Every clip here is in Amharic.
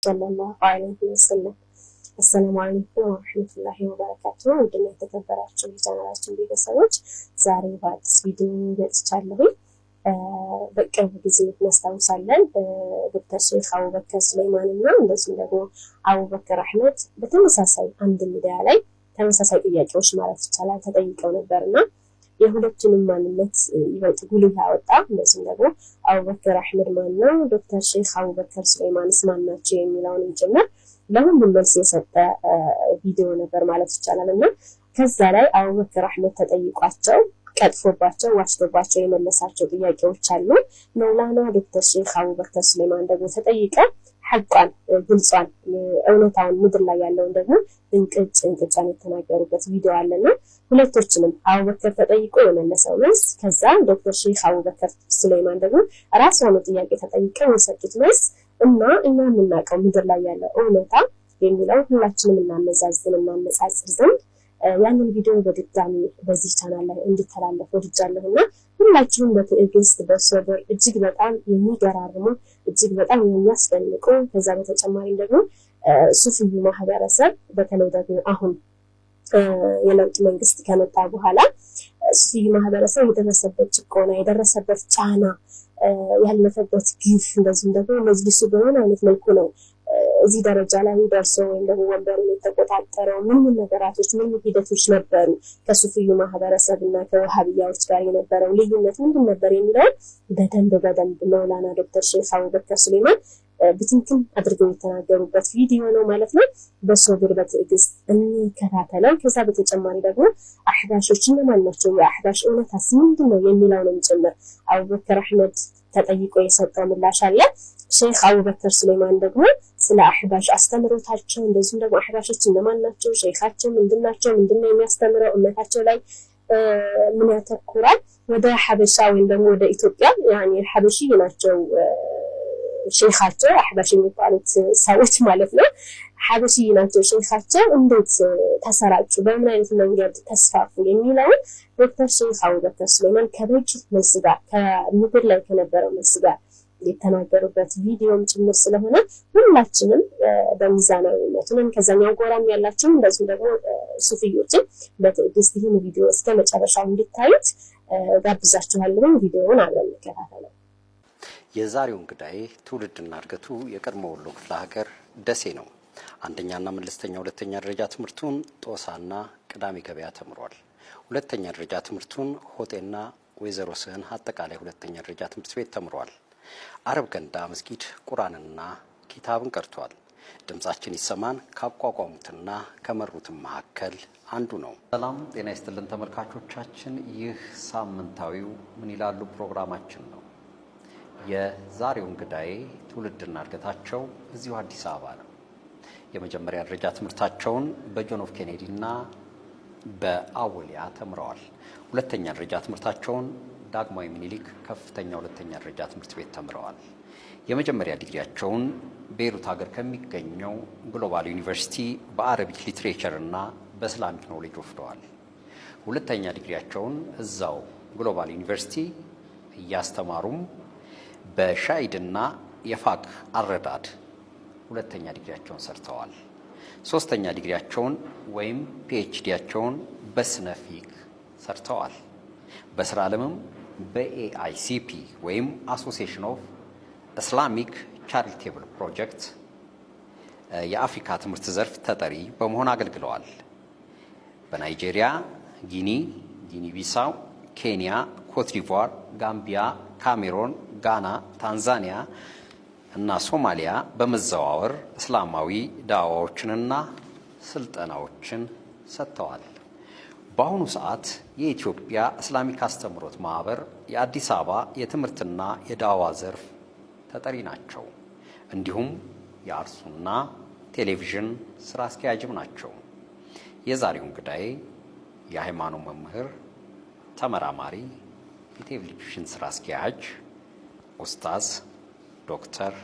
صلى الله عليه وسلم. السلام عليكم ورحمة الله وبركاته. عندنا የተከበራችሁ ቻናላችን ቤተሰቦች ዛሬ በአዲስ ቪዲዮ መጥቻለሁ። በቅርብ ጊዜ እናስታውሳለን ዶክተር ሼክ አቡበከር ሱለይማን እና እንደዚሁም ደግሞ አቡበከር አህመድ በተመሳሳይ አንድ ሚዲያ ላይ ተመሳሳይ ጥያቄዎች ማለት ይቻላል ተጠይቀው ነበርና የሁለቱንም ማንነት ይበልጥ ጉልህ ያወጣ እንደዚሁም ደግሞ አቡበከር አህመድ ማን ነው ዶክተር ሼክ አቡበከር ሱለይማንስ ማን ናቸው የሚለውን ጭምር ለሁሉም መልስ የሰጠ ቪዲዮ ነበር ማለት ይቻላልና ከዛ ላይ አቡበከር አህመድ ተጠይቋቸው ቀጥፎባቸው ዋሽቶባቸው የመለሳቸው ጥያቄዎች አሉ። መውላና ዶክተር ሼክ አቡበከር ሱለይማን ደግሞ ተጠይቀ ሐቋን ግልጿን እውነታውን ምድር ላይ ያለውን ደግሞ እንቅጫን የተናገሩበት ቪዲዮ አለና ሁለቶችንም አቡበከር ተጠይቆ የመለሰው መልስ ከዛ ዶክተር ሼክ አቡበከር ሱለይማን ደግሞ ራስዎን ጥያቄ ተጠይቀው የሰጡት መልስ እና እኛ የምናውቀው ምድር ላይ ያለው እውነታ የሚለው ሁላችንም እናነጻጽር ዘንድ ያንን ቪዲዮ በድጋሚ በዚህ ቻናል ላይ እንዲተላለፍ ወድጃለሁና ሁላችሁም በትዕግስት በሰብር እጅግ በጣም የሚገራርሙ እጅግ በጣም የሚያስደንቁ ከዛ በተጨማሪ ደግሞ ሱፊዩ ማህበረሰብ በተለይ ደግሞ አሁን የለውጥ መንግስት ከመጣ በኋላ ሱፊዩ ማህበረሰብ የደረሰበት ጭቆና የደረሰበት ጫና ያለፈበት ግፍ እንደዚሁም ደግሞ መጅሊሱ በሆነ አይነት መልኩ ነው እዚህ ደረጃ ላይ ደርሶ ወይም ደግሞ ወንበሩን የተቆጣጠረው ምን ነገራቶች ምን ሂደቶች ነበሩ ከሱፊዩ ማህበረሰብና ከወሃቢያዎች ጋር የነበረው ልዩነት ምንድን ነበር የሚለው በደንብ መውላና ዶክተር ሼክ አቡበከር ሱለይማን በትንትን አድርገው የተናገሩበት ቪዲዮ ነው ማለት ነው። በሶብር በትዕግስት እንከታተለው። ከዛ በተጨማሪ ደግሞ አህባሾች እነማን ናቸው የአህባሽ እውነታስ ምንድነው የሚለውንም ጭምር አቡበከር አህመድ ተጠይቆ የሰጠው ምላሽ አለ። ሼክ አቡበከር ሱለይማን ደግሞ ስለ አህባሽ አስተምሮታቸው እንደዚሁም ደግሞ አህባሾች እነማን ናቸው ሼኻቸው ምንድናቸው ምንድነው የሚያስተምረው እምነታቸው ላይ ምን ያተኩራል ወደ ሐበሻ ወይም ደግሞ ወደ ኢትዮጵያ ያኒ ሐበሺ ናቸው ሼኻቸው አህባሽ የሚባሉት ሰዎች ማለት ነው ሐበሺ ናቸው ሼኻቸው እንዴት ተሰራጩ በምን አይነት መንገድ ተስፋፉ የሚለው ዶክተር ሼክ አቡበከር ሱለይማን ከበቂ መልስ ጋር ከምድር ላይ ከነበረው መልስ ጋር የተናገሩበት ቪዲዮም ጭምር ስለሆነ ሁላችንም በሚዛናዊነቱን ከዛኛው ጎራም ያላችሁ እንደዚህ ደግሞ ሱፊዮችን በትዕግስት ይህን ቪዲዮ እስከ መጨረሻው እንድታዩት ጋብዛችኋለሁ። ቪዲዮውን አብረን እንከታተለው። የዛሬው እንግዳይ ትውልድና እድገቱ የቀድሞ ወሎ ክፍለ ሀገር ደሴ ነው። አንደኛና መለስተኛ ሁለተኛ ደረጃ ትምህርቱን ጦሳና ቅዳሜ ገበያ ተምሯል። ሁለተኛ ደረጃ ትምህርቱን ሆጤና ወይዘሮ ስህን አጠቃላይ ሁለተኛ ደረጃ ትምህርት ቤት ተምሯል። አረብ ገንዳ መስጊድ ቁርአንና ኪታብን ቀርቷል። ድምጻችን ይሰማን ካቋቋሙትና ከመሩትም መካከል አንዱ ነው። ሰላም ጤና ይስጥልን ተመልካቾቻችን፣ ይህ ሳምንታዊው ምን ይላሉ ፕሮግራማችን ነው። የዛሬው እንግዳዬ ትውልድና እድገታቸው እዚሁ አዲስ አበባ ነው። የመጀመሪያ ደረጃ ትምህርታቸውን በጆን ኤፍ ኬኔዲ እና በአወሊያ ተምረዋል። ሁለተኛ ደረጃ ትምህርታቸውን ዳግማዊ ምኒልክ ከፍተኛ ሁለተኛ ደረጃ ትምህርት ቤት ተምረዋል። የመጀመሪያ ዲግሪያቸውን ቤይሩት ሀገር ከሚገኘው ግሎባል ዩኒቨርሲቲ በአረቢክ ሊትሬቸር እና በእስላሚክ ኖሌጅ ወስደዋል። ሁለተኛ ዲግሪያቸውን እዛው ግሎባል ዩኒቨርሲቲ እያስተማሩም በሻይድና የፋቅ አረዳድ ሁለተኛ ዲግሪያቸውን ሰርተዋል። ሶስተኛ ዲግሪያቸውን ወይም ፒኤችዲያቸውን በስነ ፊቅ ሰርተዋል። በስራ ዓለምም በኤአይሲፒ ወይም አሶሲዬሽን ኦፍ ኢስላሚክ ቻሪቴብል ፕሮጀክት የአፍሪካ ትምህርት ዘርፍ ተጠሪ በመሆን አገልግለዋል። በናይጄሪያ፣ ጊኒ ቢሳው፣ ኬንያ፣ ኮትዲቯር፣ ጋምቢያ፣ ካሜሮን፣ ጋና፣ ታንዛኒያ እና ሶማሊያ በመዘዋወር እስላማዊ ዳዋዎችንና ስልጠናዎችን ሰጥተዋል። በአሁኑ ሰዓት የኢትዮጵያ እስላሚክ አስተምሮት ማህበር የአዲስ አበባ የትምህርትና የዳዋ ዘርፍ ተጠሪ ናቸው። እንዲሁም የአርሱና ቴሌቪዥን ስራ አስኪያጅም ናቸው። የዛሬው እንግዳዬ የሃይማኖት መምህር ተመራማሪ የቴሌቪዥን ስራ አስኪያጅ ኡስታዝ ዶክተር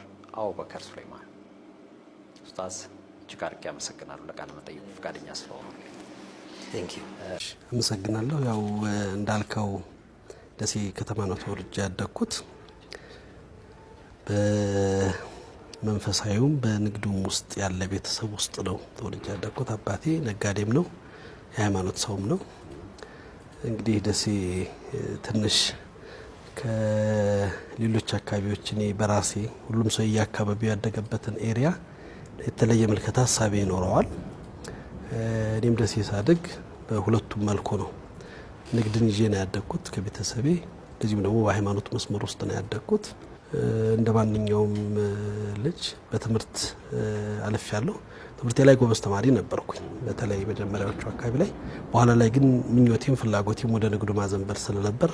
አቡበከር ሱለይማን። ኡስታዝ እጅግ አድርጌ አመሰግናለሁ ለቃለ መጠይቁ ፈቃደኛ ስለሆኑ። አመሰግናለሁ። ያው እንዳልከው ደሴ ከተማ ነው ተወልጄ ያደግኩት። በመንፈሳዊውም በንግዱም ውስጥ ያለ ቤተሰብ ውስጥ ነው ተወልጄ ያደግኩት። አባቴ ነጋዴም ነው፣ የሃይማኖት ሰውም ነው። እንግዲህ ደሴ ትንሽ ከሌሎች አካባቢዎች እኔ በራሴ ሁሉም ሰው የአካባቢው ያደገበትን ኤሪያ የተለየ ምልከታ ሀሳቤ ይኖረዋል። እኔም ደሴ ሳድግ በሁለቱም መልኩ ነው። ንግድን ይዤ ነው ያደግኩት ከቤተሰቤ፣ እንደዚሁም ደግሞ በሃይማኖት መስመር ውስጥ ነው ያደግኩት። እንደ ማንኛውም ልጅ በትምህርት አለፍ ያለው ትምህርቴ ላይ ጎበዝ ተማሪ ነበርኩኝ፣ በተለይ መጀመሪያዎቹ አካባቢ ላይ። በኋላ ላይ ግን ምኞቴም ፍላጎቴም ወደ ንግዱ ማዘንበር ስለነበር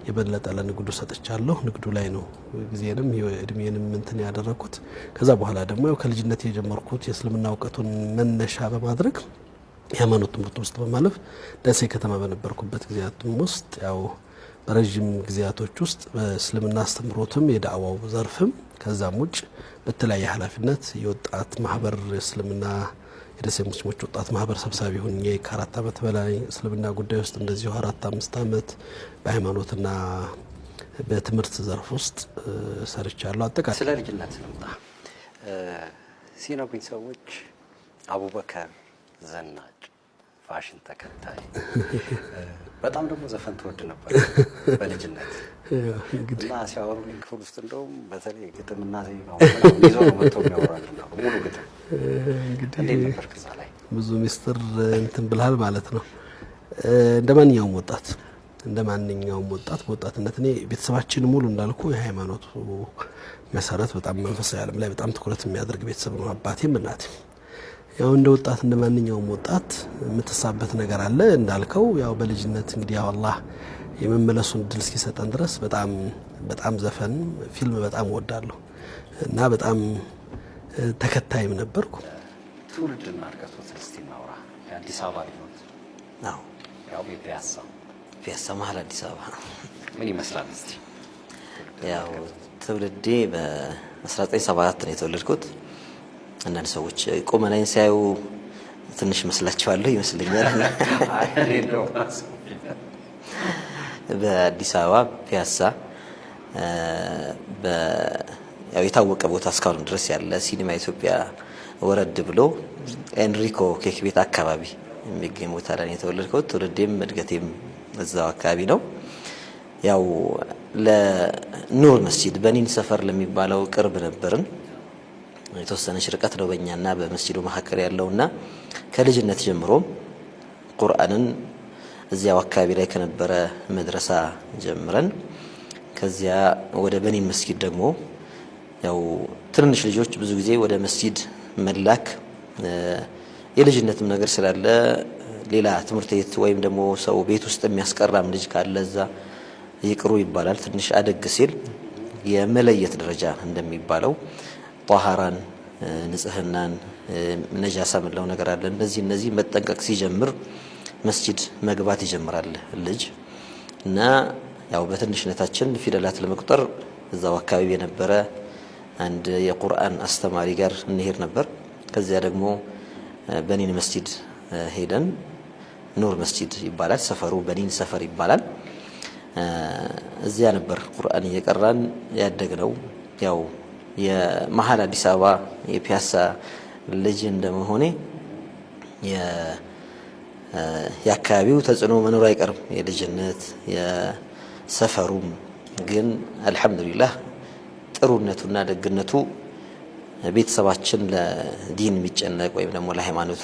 የበለጠ ለንግዱ ሰጥቻለሁ። ንግዱ ላይ ነው ጊዜንም እድሜንም እንትን ያደረኩት። ከዛ በኋላ ደግሞ ከልጅነት የጀመርኩት የእስልምና እውቀቱን መነሻ በማድረግ የሃይማኖት ትምህርት ውስጥ በማለፍ ደሴ ከተማ በነበርኩበት ጊዜያቱም ውስጥ ያው በረጅም ጊዜያቶች ውስጥ በእስልምና አስተምሮትም የዳዕዋው ዘርፍም ከዛም ውጭ በተለያየ ኃላፊነት የወጣት ማህበር እስልምና የደሴ ሙስሊሞች ወጣት ማህበር ሰብሳቢ ሆኜ ከ4 ዓመት በላይ እስልምና ጉዳይ ውስጥ እንደዚሁ 4-5 ዓመት በሃይማኖትና በትምህርት ዘርፍ ውስጥ ሰርቻለሁ። አጠቃላይ ስለ ልጅነት ልምጣ። ሲነግሩኝ ሰዎች አቡበከር ዘናጭ፣ ፋሽን ተከታይ፣ በጣም ደግሞ ዘፈን ትወድ ነበር በልጅነት እና ሲያወሩልኝ ክፍል ውስጥ እንደውም በተለይ ግጥምና ዜማው ይዞ ነው መጥቶ የሚያወራልን ነው ሙሉ ግጥም። እንዴት ነበር ከዛ ላይ? ብዙ ሚስጥር እንትን ብልሃል ማለት ነው። እንደ ማንኛውም ወጣት በወጣትነት እኔ ቤተሰባችን ሙሉ እንዳልኩ የሃይማኖቱ መሰረት በጣም መንፈሳዊ ዓለም ላይ በጣም ትኩረት የሚያደርግ ቤተሰብ ነው አባቴም እናቴም። ያው እንደ ወጣት እንደ ማንኛውም ወጣት የምትሳበት ነገር አለ እንዳልከው። ያው በልጅነት እንግዲህ ያው አላህ የመመለሱን እድል እስኪሰጠን ድረስ በጣም ዘፈን፣ ፊልም በጣም እወዳለሁ እና በጣም ተከታይም ነበርኩ። ትውልድና እድገቱ እስቲ እናውራ። የአዲስ አበባ ልጅ ነው። ያው ፒያሳ መሀል አዲስ አበባ ምን ይመስላል እስቲ? ያው ትውልዴ በ1974 ነው የተወለድኩት። አንዳንድ ሰዎች ቁመናዬን ሲያዩ ትንሽ መስላቸዋለሁ ይመስለኛል። በአዲስ አበባ ፒያሳ ያው የታወቀ ቦታ እስካሁን ድረስ ያለ ሲኒማ ኢትዮጵያ ወረድ ብሎ ኤንሪኮ ኬክ ቤት አካባቢ የሚገኝ ቦታ ላይ የተወለድኩት። ትውልዴም እድገቴም እዛው አካባቢ ነው። ያው ለኑር መስጂድ በኒን ሰፈር ለሚባለው ቅርብ ነበርን። የተወሰነች ርቀት ነው በእኛና በመስጂዱ መካከል ያለውና ከልጅነት ጀምሮ ቁርአንን እዚያው አካባቢ ላይ ከነበረ መድረሳ ጀምረን ከዚያ ወደ በኒን መስጊድ ደግሞ ያው ትንንሽ ልጆች ብዙ ጊዜ ወደ መስጂድ መላክ የልጅነትም ነገር ስላለ ሌላ ትምህርት ቤት ወይም ደግሞ ሰው ቤት ውስጥ የሚያስቀራም ልጅ ካለ እዛ ይቅሩ ይባላል። ትንሽ አደግ ሲል የመለየት ደረጃ እንደሚባለው ጧሃራን፣ ንጽህናን፣ ነጃሳ ምንለው ነገር አለ። እነዚህ መጠንቀቅ ሲጀምር መስጂድ መግባት ይጀምራል ልጅ እና ያው በትንሽነታችን ፊደላት ለመቁጠር እዛው አካባቢ የነበረ አንድ የቁርአን አስተማሪ ጋር እንሄድ ነበር። ከዚያ ደግሞ በኒን መስጂድ ሄደን ኑር መስጂድ ይባላል ሰፈሩ፣ በኒን ሰፈር ይባላል። እዚያ ነበር ቁርአን እየቀራን ያደግነው። ያው የመሀል አዲስ አበባ የፒያሳ ልጅ እንደመሆኔ የአካባቢው ተጽዕኖ መኖር አይቀርም፣ የልጅነት የሰፈሩም። ግን አልሐምዱሊላህ ጥሩነቱና ደግነቱ ቤተሰባችን ለዲን የሚጨነቅ ወይም ደግሞ ለሃይማኖቱ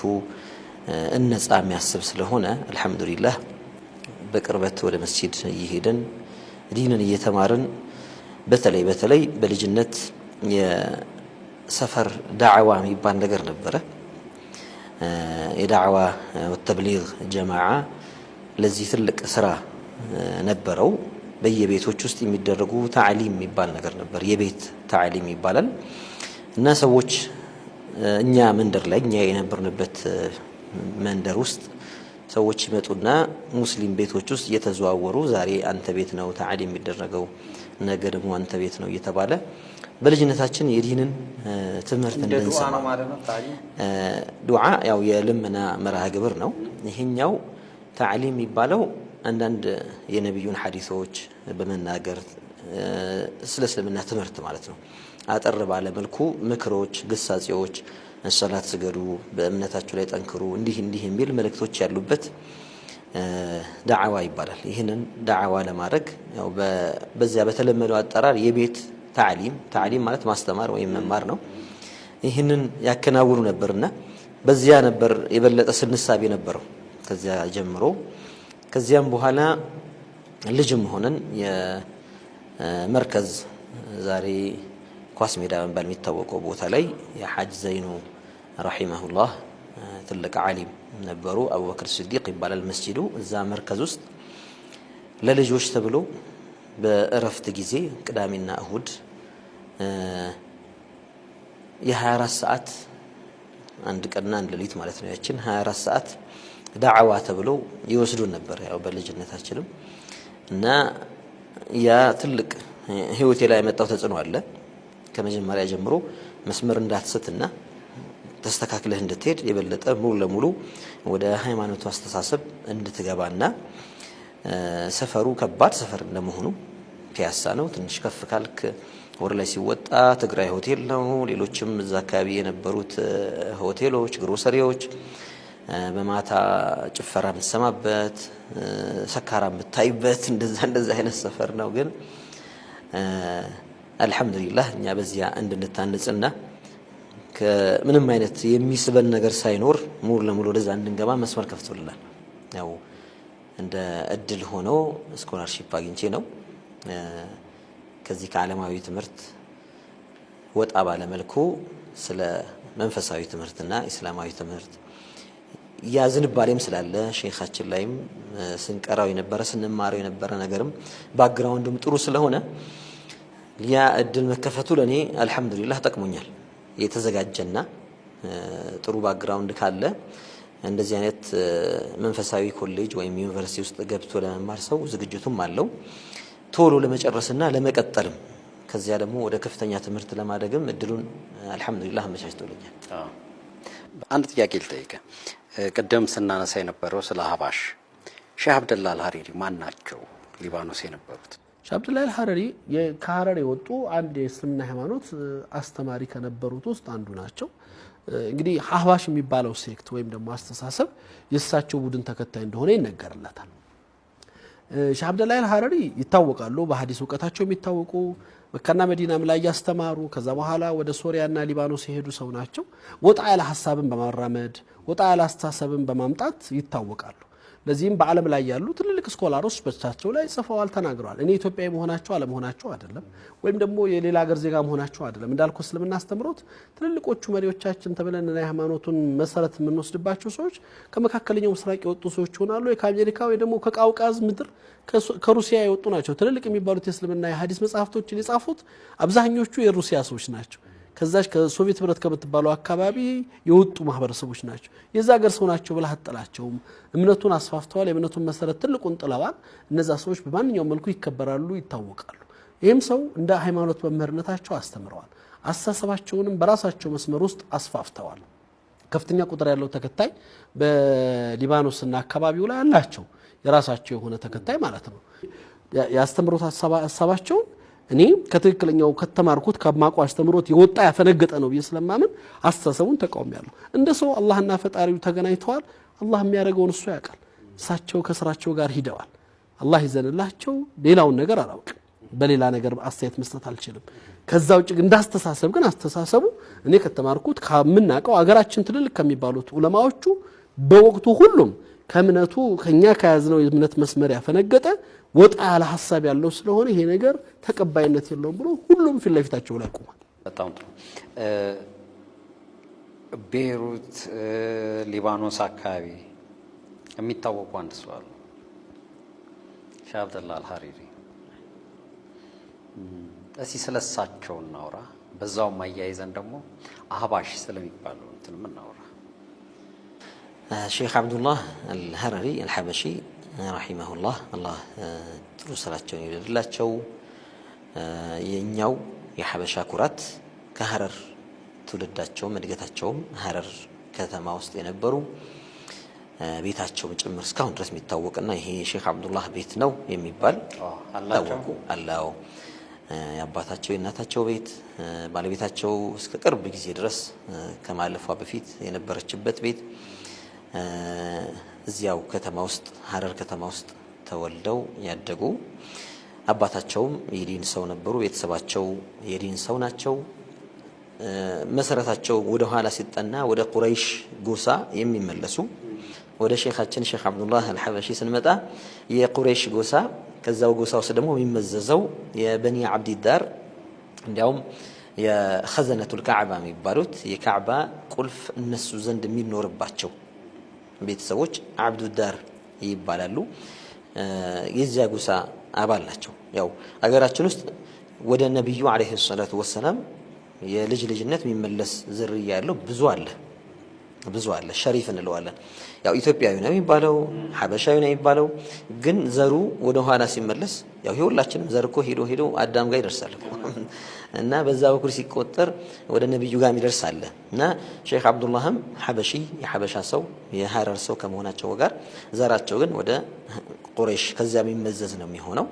እነጻ የሚያስብ ስለሆነ አልሐምዱሊላህ በቅርበት ወደ መስጂድ እየሄድን ዲንን እየተማርን በተለይ በልጅነት የሰፈር ዳዕዋ የሚባል ነገር ነበረ። የዳዕዋ ወተብሊግ ጀማዓ ለዚህ ትልቅ ስራ ነበረው። በየቤቶች ውስጥ የሚደረጉ ታዕሊም የሚባል ነገር ነበር። የቤት ታዕሊም ይባላል እና ሰዎች እኛ መንደር ላይ እኛ የነበርንበት መንደር ውስጥ ሰዎች ይመጡና ሙስሊም ቤቶች ውስጥ እየተዘዋወሩ ዛሬ አንተ ቤት ነው ታዕሊም የሚደረገው፣ ነገ ደግሞ አንተ ቤት ነው እየተባለ በልጅነታችን የዲንን ትምህርት እንድንሰማ ዱዓ ያው የልመና መርሃ ግብር ነው። ይሄኛው ታዕሊም የሚባለው አንዳንድ የነቢዩን ሐዲሶች በመናገር ስለ እስልምና ትምህርት ማለት ነው። አጠር ባለ መልኩ ምክሮች፣ ግሳጼዎች ሰላት ስገዱ፣ በእምነታችሁ ላይ ጠንክሩ እንዲህ የሚል መልእክቶች ያሉበት ዳዕዋ ይባላል። ይህንን ዳዕዋ ለማድረግ ያው በዚያ በተለመደው አጠራር የቤት ታዕሊም ማለት ማስተማር ወይም መማር ነው። ይህንን ያከናውኑ ነበርና በዚያ ነበር የበለጠ ስንሳብ የነበረው ከዚያ ጀምሮ። ከዚያም በኋላ ልጅም ሆነን የመርከዝ ዛሬ ኳስ ሜዳ በመባል የሚታወቀው ቦታ ላይ የሐጅ ዘይኑ ረሂመሁላህ ትልቅ ዓሊም ነበሩ። አቡበክር ሲዲቅ ይባላል መስጂዱ። እዛ መርከዝ ውስጥ ለልጆች ተብሎ በእረፍት ጊዜ ቅዳሜና እሁድ የ24 ሰዓት አንድ ቀንና አንድ ሌሊት ማለት ነው ያችን 24 ሰዓት ዳዕዋ ተብሎ ይወስዱን ነበር ያው በልጅነታችንም እና ያ ትልቅ ህይወቴ ላይ የመጣው ተጽዕኖ አለ። ከመጀመሪያ ጀምሮ መስመር እንዳትስትና ተስተካክለህ እንድትሄድ የበለጠ ሙሉ ለሙሉ ወደ ሃይማኖቱ አስተሳሰብ እንድትገባና ሰፈሩ ከባድ ሰፈር እንደመሆኑ ፒያሳ ነው። ትንሽ ከፍ ካልክ ወር ላይ ሲወጣ ትግራይ ሆቴል ነው። ሌሎችም እዛ አካባቢ የነበሩት ሆቴሎች፣ ግሮሰሪዎች በማታ ጭፈራ የምትሰማበት ሰካራ የምታይበት እንደዛ አይነት ሰፈር ነው። ግን አልሐምዱሊላህ እኛ በዚያ እንድንታነጽና ከምንም አይነት የሚስበን ነገር ሳይኖር ሙሉ ለሙሉ ወደዛ እንድንገባ መስመር ከፍቶልናል። ያው እንደ እድል ሆኖ ስኮላርሺፕ አግኝቼ ነው ከዚህ ከዓለማዊ ትምህርት ወጣ ባለ መልኩ ስለ መንፈሳዊ ትምህርትና እስላማዊ ትምህርት ያዝንባሌም ስላለ ሼኻችን ላይም ስንቀራው የነበረ ስንማረው የነበረ ነገርም ባክግራውንዱም ጥሩ ስለሆነ ያ እድል መከፈቱ ለኔ አልহামዱሊላህ ጠቅሞኛል። የተዘጋጀና ጥሩ ባክግራውንድ ካለ እንደዚህ አይነት መንፈሳዊ ኮሌጅ ወይም ዩኒቨርሲቲ ውስጥ ገብቶ ለመማር ሰው ዝግጅቱም አለው ቶሎ ለመጨረስና ለመቀጠልም ከዚያ ደግሞ ወደ ከፍተኛ ትምህርት ለማደግም እድሉን አልহামዱሊላህ አመቻችቶልኛል። አንድ ጥያቄ ልጠይቅ። ቀደም ስናነሳ የነበረው ስለ አህባሽ ሼህ አብደላ አልሐሪሪ ማን ናቸው? ሊባኖስ የነበሩት ሼህ አብደላ አልሐሪሪ ከሐረር የወጡ አንድ የእስልምና ሃይማኖት አስተማሪ ከነበሩት ውስጥ አንዱ ናቸው። እንግዲህ አህባሽ የሚባለው ሴክት ወይም ደግሞ አስተሳሰብ የእሳቸው ቡድን ተከታይ እንደሆነ ይነገርለታል። ሼህ አብደላ አልሐሪሪ ይታወቃሉ። በሐዲስ ዕውቀታቸው የሚታወቁ መካና መዲናም ላይ ያስተማሩ ከዛ በኋላ ወደ ሶሪያና ሊባኖስ የሄዱ ሰው ናቸው። ወጣ ያለ ሐሳብን በማራመድ ወጣ ያለ አስተሳሰብን በማምጣት ይታወቃሉ። ለዚህም በዓለም ላይ ያሉ ትልልቅ ስኮላሮች በቻቸው ላይ ጽፈዋል፣ ተናግረዋል። እኔ ኢትዮጵያዊ መሆናቸው አለመሆናቸው አይደለም ወይም ደግሞ የሌላ ሀገር ዜጋ መሆናቸው አይደለም። እንዳልኩ እስልምና አስተምሮት ትልልቆቹ መሪዎቻችን ተብለን እና ሃይማኖቱን መሰረት የምንወስድባቸው ሰዎች ከመካከለኛው ምስራቅ የወጡ ሰዎች ሆናሉ። ከአሜሪካ ወይ ደግሞ ከቃውቃዝ ምድር ከሩሲያ የወጡ ናቸው። ትልልቅ የሚባሉት የእስልምና የሐዲስ መጽሐፍቶችን የጻፉት አብዛኞቹ የሩሲያ ሰዎች ናቸው። ከዛች ከሶቪየት ህብረት ከምትባለው አካባቢ የወጡ ማህበረሰቦች ናቸው። የዛ ሀገር ሰው ናቸው ብለህ አጥላቸውም። እምነቱን አስፋፍተዋል። የእምነቱን መሰረት ትልቁን ጥለዋል። እነዛ ሰዎች በማንኛውም መልኩ ይከበራሉ፣ ይታወቃሉ። ይህም ሰው እንደ ሃይማኖት መምህርነታቸው አስተምረዋል። አስተሳሰባቸውንም በራሳቸው መስመር ውስጥ አስፋፍተዋል። ከፍተኛ ቁጥር ያለው ተከታይ በሊባኖስና አካባቢው ላይ አላቸው። የራሳቸው የሆነ ተከታይ ማለት ነው። ያስተምሩት ሐሳባቸው እኔ ከትክክለኛው ከተማርኩት ከማቋሽ አስተምሮት የወጣ ያፈነገጠ ነው ስለማምን አስተሳሰቡን ተቃውሚያለሁ። እንደ ሰው አላህና ፈጣሪው ተገናኝተዋል። አላህ የሚያደርገውን እሱ ያውቃል። እሳቸው ከስራቸው ጋር ሂደዋል። አላህ ይዘንላቸው። ሌላውን ነገር አላውቅም። በሌላ ነገር አስተያየት መስጠት አልችልም። ከዛ ውጭ ግን እንዳስተሳሰብ ግን አስተሳሰቡ እኔ ከተማርኩት ከምናቀው አገራችን ትልልቅ ከሚባሉት ዑለማዎቹ በወቅቱ ሁሉም ከእምነቱ ከኛ ከያዝነው የእምነት መስመር ያፈነገጠ ወጣ ያለ ሐሳብ ያለው ስለሆነ ይሄ ነገር ተቀባይነት የለውም ብሎ ሁሉም ፊት ለፊታቸው ላይ ቆሟል። በጣም ጥሩ። ቤይሩት ሊባኖስ አካባቢ የሚታወቁ አንድ ሰው አሉ፣ ሼህ አብደላ አልሐሪሪ። እስኪ ስለሳቸው እናውራ። በዛውም አያይዘን ደግሞ አህባሽ ስለሚባለው እንትን እናውራ። ሼህ አብዱላህ አልሐሪሪ አልሐበሺ ረሂመሁላህ አላህ ጥሩ ስራቸውን ይወድላቸው። የኛው የሐበሻ ኩራት ከሐረር ትውልዳቸውም እድገታቸውም ሐረር ከተማ ውስጥ የነበሩ ቤታቸውም ጭምር እስካሁን ድረስ የሚታወቅና ይሄ ሼህ አብዱላህ ቤት ነው የሚባል ታወቁ አላው የአባታቸው የእናታቸው ቤት ባለቤታቸው እስከ ቅርብ ጊዜ ድረስ ከማለፏ በፊት የነበረችበት ቤት እዚያው ከተማ ውስጥ ሐረር ከተማ ውስጥ ተወልደው ያደጉ አባታቸውም የዲን ሰው ነበሩ። ቤተሰባቸው የዲን ሰው ናቸው። መሰረታቸው ወደ ኋላ ሲጠና ወደ ቁረይሽ ጎሳ የሚመለሱ ወደ ሼኻችን ሼኽ አብዱላህ አልሐበሺ ስንመጣ የቁረይሽ ጎሳ ከዛው ጎሳ ውስጥ ደግሞ የሚመዘዘው የበኒ አብዲዳር እንዲያውም የኸዘነቱል ካዕባ የሚባሉት የካዕባ ቁልፍ እነሱ ዘንድ የሚኖርባቸው ቤተሰቦች አብዱዳር ይባላሉ። የዚያ ጎሳ አባል ናቸው። ያው አገራችን ውስጥ ወደ ነብዩ አለይሂ ሰላቱ ወሰላም የልጅ ልጅነት የሚመለስ ዝርያ ያለው ብዙ አለ። ሸሪፍ እንለዋለን። ያው ኢትዮጵያዊ ነው የሚባለው ሐበሻዊ ነው የሚባለው፣ ግን ዘሩ ወደ ኋላ ሲመለስ ያው ሁላችንም ዘር እኮ ሄዶ አዳም ጋር ይደርሳል እና በዛ በኩል ሲቆጠር ወደ ነብዩ ጋር የሚደርስ አለ እና ሼኽ አብዱላህም ሐበሺ የሐበሻ ሰው የሐረር ሰው ከመሆናቸው ጋር ዘራቸው ግን ወደ ቁረይሽ ከዚያ የሚመዘዝ ነው የሚሆነው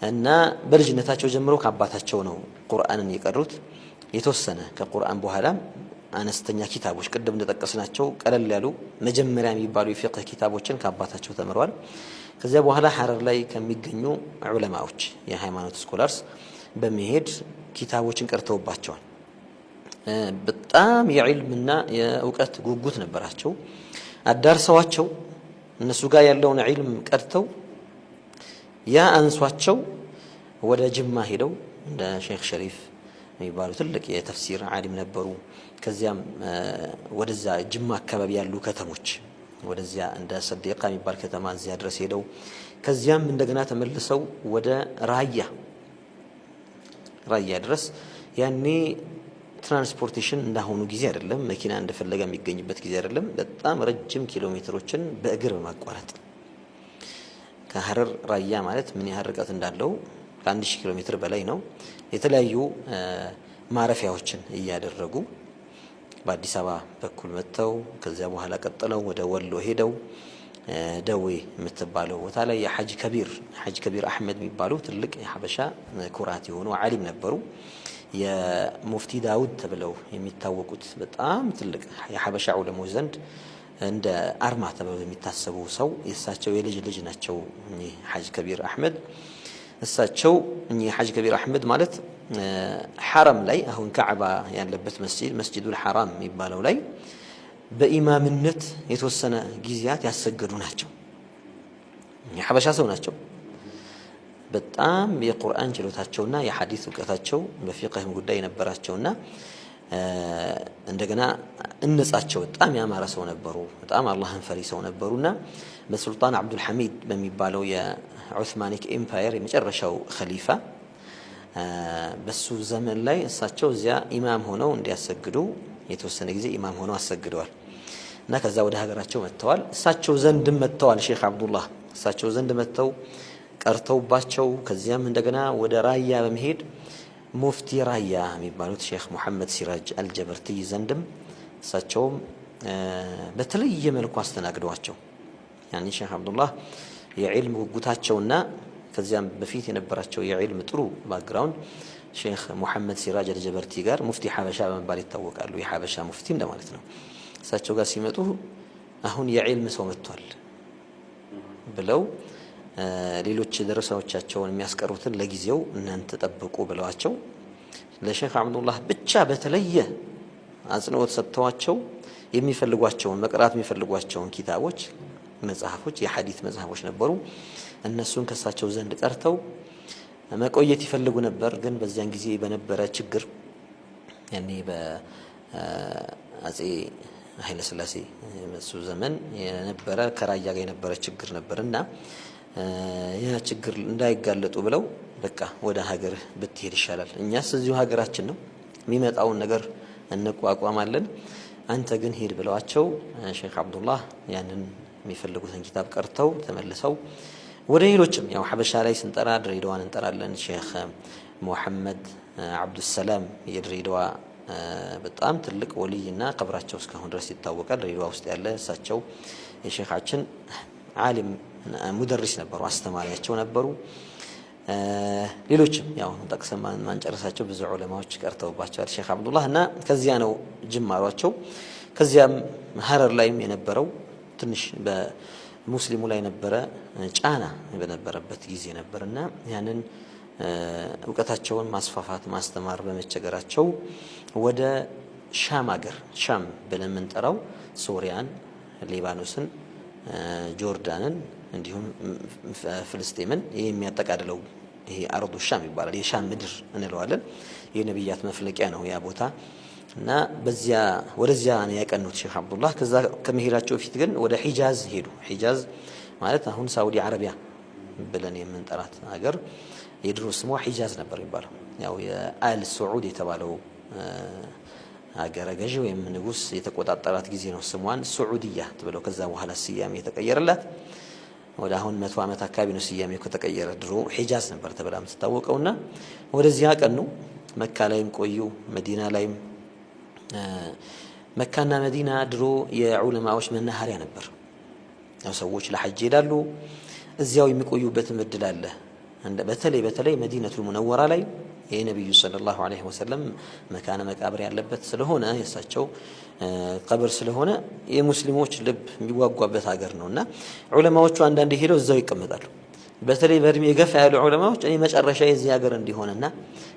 እና በልጅነታቸው ጀምሮ ከአባታቸው ነው ቁርአንን የቀሩት። የተወሰነ ከቁርአን በኋላ አነስተኛ ኪታቦች ቅድም እንደጠቀስናቸው ቀለል ያሉ መጀመሪያ የሚባሉ የፊቅህ ኪታቦችን ከአባታቸው ተምረዋል። ከዚያ በኋላ ሐረር ላይ ከሚገኙ ዑለማዎች የሃይማኖት ስኮላርስ በመሄድ ኪታቦችን ቀርተውባቸዋል። በጣም የዕልምና የእውቀት ጉጉት ነበራቸው። አዳርሰዋቸው እነሱ ጋር ያለውን ዒልም ቀርተው ያ አንሷቸው ወደ ጅማ ሄደው እንደ ሼኽ ሸሪፍ የሚባሉ ትልቅ የተፍሲር ዓሊም ነበሩ። ከዚያም ወደዛ ጅማ አካባቢ ያሉ ከተሞች ወደዚያ እንደ ሰዲቃ የሚባል ከተማ እዚያ ድረስ ሄደው ከዚያም እንደገና ተመልሰው ወደ ራያ ድረስ ያኔ ትራንስፖርቴሽን እንዳሁኑ ጊዜ አይደለም፣ መኪና እንደፈለገ የሚገኝበት ጊዜ አይደለም። በጣም ረጅም ኪሎ ሜትሮችን በእግር በማቋረጥ ከሐረር ራያ ማለት ምን ያህል ርቀት እንዳለው ከ1000 ኪሎ ሜትር በላይ ነው። የተለያዩ ማረፊያዎችን እያደረጉ በአዲስ አበባ በኩል መጥተው ከዚያ በኋላ ቀጥለው ወደ ወሎ ሄደው ደዌ የምትባለው ቦታ ላይ የሐጅ ከቢር አህመድ የሚባሉ ትልቅ የሐበሻ ኩራት የሆኑ ዓሊም ነበሩ። የሙፍቲ ዳውድ ተብለው የሚታወቁት በጣም ትልቅ የሐበሻ ዑለሞች ዘንድ እንደ አርማ ተብለው የሚታሰቡ ሰው የእሳቸው የልጅ ልጅ ናቸው። ሐጅ ከቢር አህመድ እሳቸው ሐጅ ከቢር አህመድ ማለት ሐረም ላይ አሁን ካዕባ ያለበት መስጂዱል ሐራም የሚባለው ላይ በኢማምነት የተወሰነ ጊዜያት ያሰገዱ ናቸው። የሐበሻ ሰው ናቸው። በጣም የቁርአን ችሎታቸውና የሐዲስ እውቀታቸው በፊቅህም ጉዳይ የነበራቸውና እንደገና እነጻቸው በጣም ያማረ ሰው ነበሩ። በጣም አላህን ፈሪ ሰው ነበሩና በሱልጣን አብዱል ሐሚድ በሚባለው የዑስማኒክ ኤምፓየር የመጨረሻው ኸሊፋ በሱ ዘመን ላይ እሳቸው እዚያ ኢማም ሆነው እንዲያሰግዱ የተወሰነ ጊዜ ኢማም ሆነው አሰግደዋል እና ከዛ ወደ ሀገራቸው መጥተዋል። እሳቸው ዘንድ መጥተዋል ሼኽ አብዱላህ እሳቸው ዘንድ መጥተው ቀርተውባቸው ከዚያም እንደገና ወደ ራያ በመሄድ ሙፍቲ ራያ የሚባሉት ሼኽ ሙሐመድ ሲራጅ አልጀበርቲ ዘንድም እሳቸውም በተለየ መልኩ አስተናግደዋቸው ያኒ ሼኽ አብዱላህ የዕልም ጉጉታቸውና ከዚያም በፊት የነበራቸው የዕልም ጥሩ ባክግራውንድ ሼኽ ሙሐመድ ሲራጅ አልጀበርቲ ጋር ሙፍቲ ሐበሻ በመባል ይታወቃሉ። የሐበሻ ሙፍቲ እንደማለት ነው። እሳቸው ጋር ሲመጡ አሁን የዕልም ሰው መጥቷል ብለው ሌሎች ደረሳዎቻቸውን የሚያስቀሩትን ለጊዜው እናንተ ጠብቁ ብለዋቸው ለሼኽ አብዱላህ ብቻ በተለየ አጽንኦት ሰጥተዋቸው የሚፈልጓቸውን መቅራት የሚፈልጓቸውን ኪታቦች መጽሐፎች የሐዲስ መጽሐፎች ነበሩ። እነሱን ከሳቸው ዘንድ ቀርተው መቆየት ይፈልጉ ነበር። ግን በዚያን ጊዜ በነበረ ችግር ያኔ በአጼ ኃይለ ሥላሴ እሱ ዘመን የነበረ ከራያ ጋር የነበረ ችግር ነበርና ያ ችግር እንዳይጋለጡ ብለው በቃ ወደ ሀገር ብትሄድ ይሻላል፣ እኛስ እዚሁ ሀገራችን ነው የሚመጣውን ነገር እንቋቋማለን፣ አንተ ግን ሄድ ብለዋቸው ሼኽ አብዱላህ ያንን የሚፈልጉትን ኪታብ ቀርተው ተመልሰው ወደ ሌሎችም ያው ሐበሻ ላይ ስንጠራ ድሬዳዋን እንጠራለን። ሼኽ ሙሐመድ አብዱሰላም የድሬዳዋ በጣም ትልቅ ወልይና ቀብራቸው እስካሁን ድረስ ይታወቃል። ድሬዳዋ ውስጥ ያለ እሳቸው የሼኻችን ዓሊም ሙደሪስ ነበሩ፣ አስተማሪያቸው ነበሩ። ሌሎችም ያው ጠቅሰን ማንጨረሳቸው ብዙ ዑለማዎች ቀርተውባቸዋል ሼክ አብዱላህ እና ከዚያ ነው ጅማሯቸው። ከዚያም ሀረር ላይም የነበረው ትንሽ በሙስሊሙ ላይ ነበረ ጫና በነበረበት ጊዜ ነበርና ያንን እውቀታቸውን ማስፋፋት ማስተማር በመቸገራቸው ወደ ሻም አገር ሻም ብለን የምንጠራው ሶሪያን፣ ሊባኖስን፣ ጆርዳንን እንዲሁም ፍልስጤምን የሚያጠቃልለው ይሄ አርዱ ሻም ይባላል። የሻም ምድር እንለዋለን። የነብያት መፍለቂያ ነው ያ ቦታ እና በዚያ ወደዚያ ነው ያቀኑት ሼክ አብዱላህ። ከዛ ከመሄዳቸው በፊት ግን ወደ ሒጃዝ ሄዱ። ሒጃዝ ማለት አሁን ሳውዲ አረቢያ ብለን የምንጠራት ሀገር የድሮ ስሟ ሒጃዝ ነበር የሚባለው። ያው የአል ሰዑድ የተባለው ሀገረ ገዢ ወይም ንጉስ የተቆጣጠራት ጊዜ ነው ስሟን ሱዑዲያ ተብለው ከዛ በኋላ ስያሜ የተቀየረላት። ወደ አሁን 100 ዓመት አካባቢ ነው ስያሜው ከተቀየረ። ድሮ ሒጃዝ ነበር ተብላ የምትታወቀውና ወደዚያ ቀኑ። መካ ላይም ቆዩ፣ መዲና ላይም። መካና መዲና ድሮ የዑለማዎች መናኸሪያ ነበር። ያው ሰዎች ለሐጅ ይሄዳሉ፣ እዚያው የሚቆዩበትም እድል አለ። በተለይ መዲነቱል ሙነወራ ላይ የነብዩ ሰለላሁ ዐለይሂ ወሰለም መካነ መቃብር ያለበት ስለሆነ የእሳቸው ቀብር ስለሆነ የሙስሊሞች ልብ የሚጓጓበት ሀገር ነውና ዑለማዎቹ አንዳንዴ ሄደው እዛው ይቀመጣሉ። በተለይ በእድሜ የገፋ ያሉ ዑለማዎች እኔ መጨረሻ የዚህ ሀገር እንዲሆንና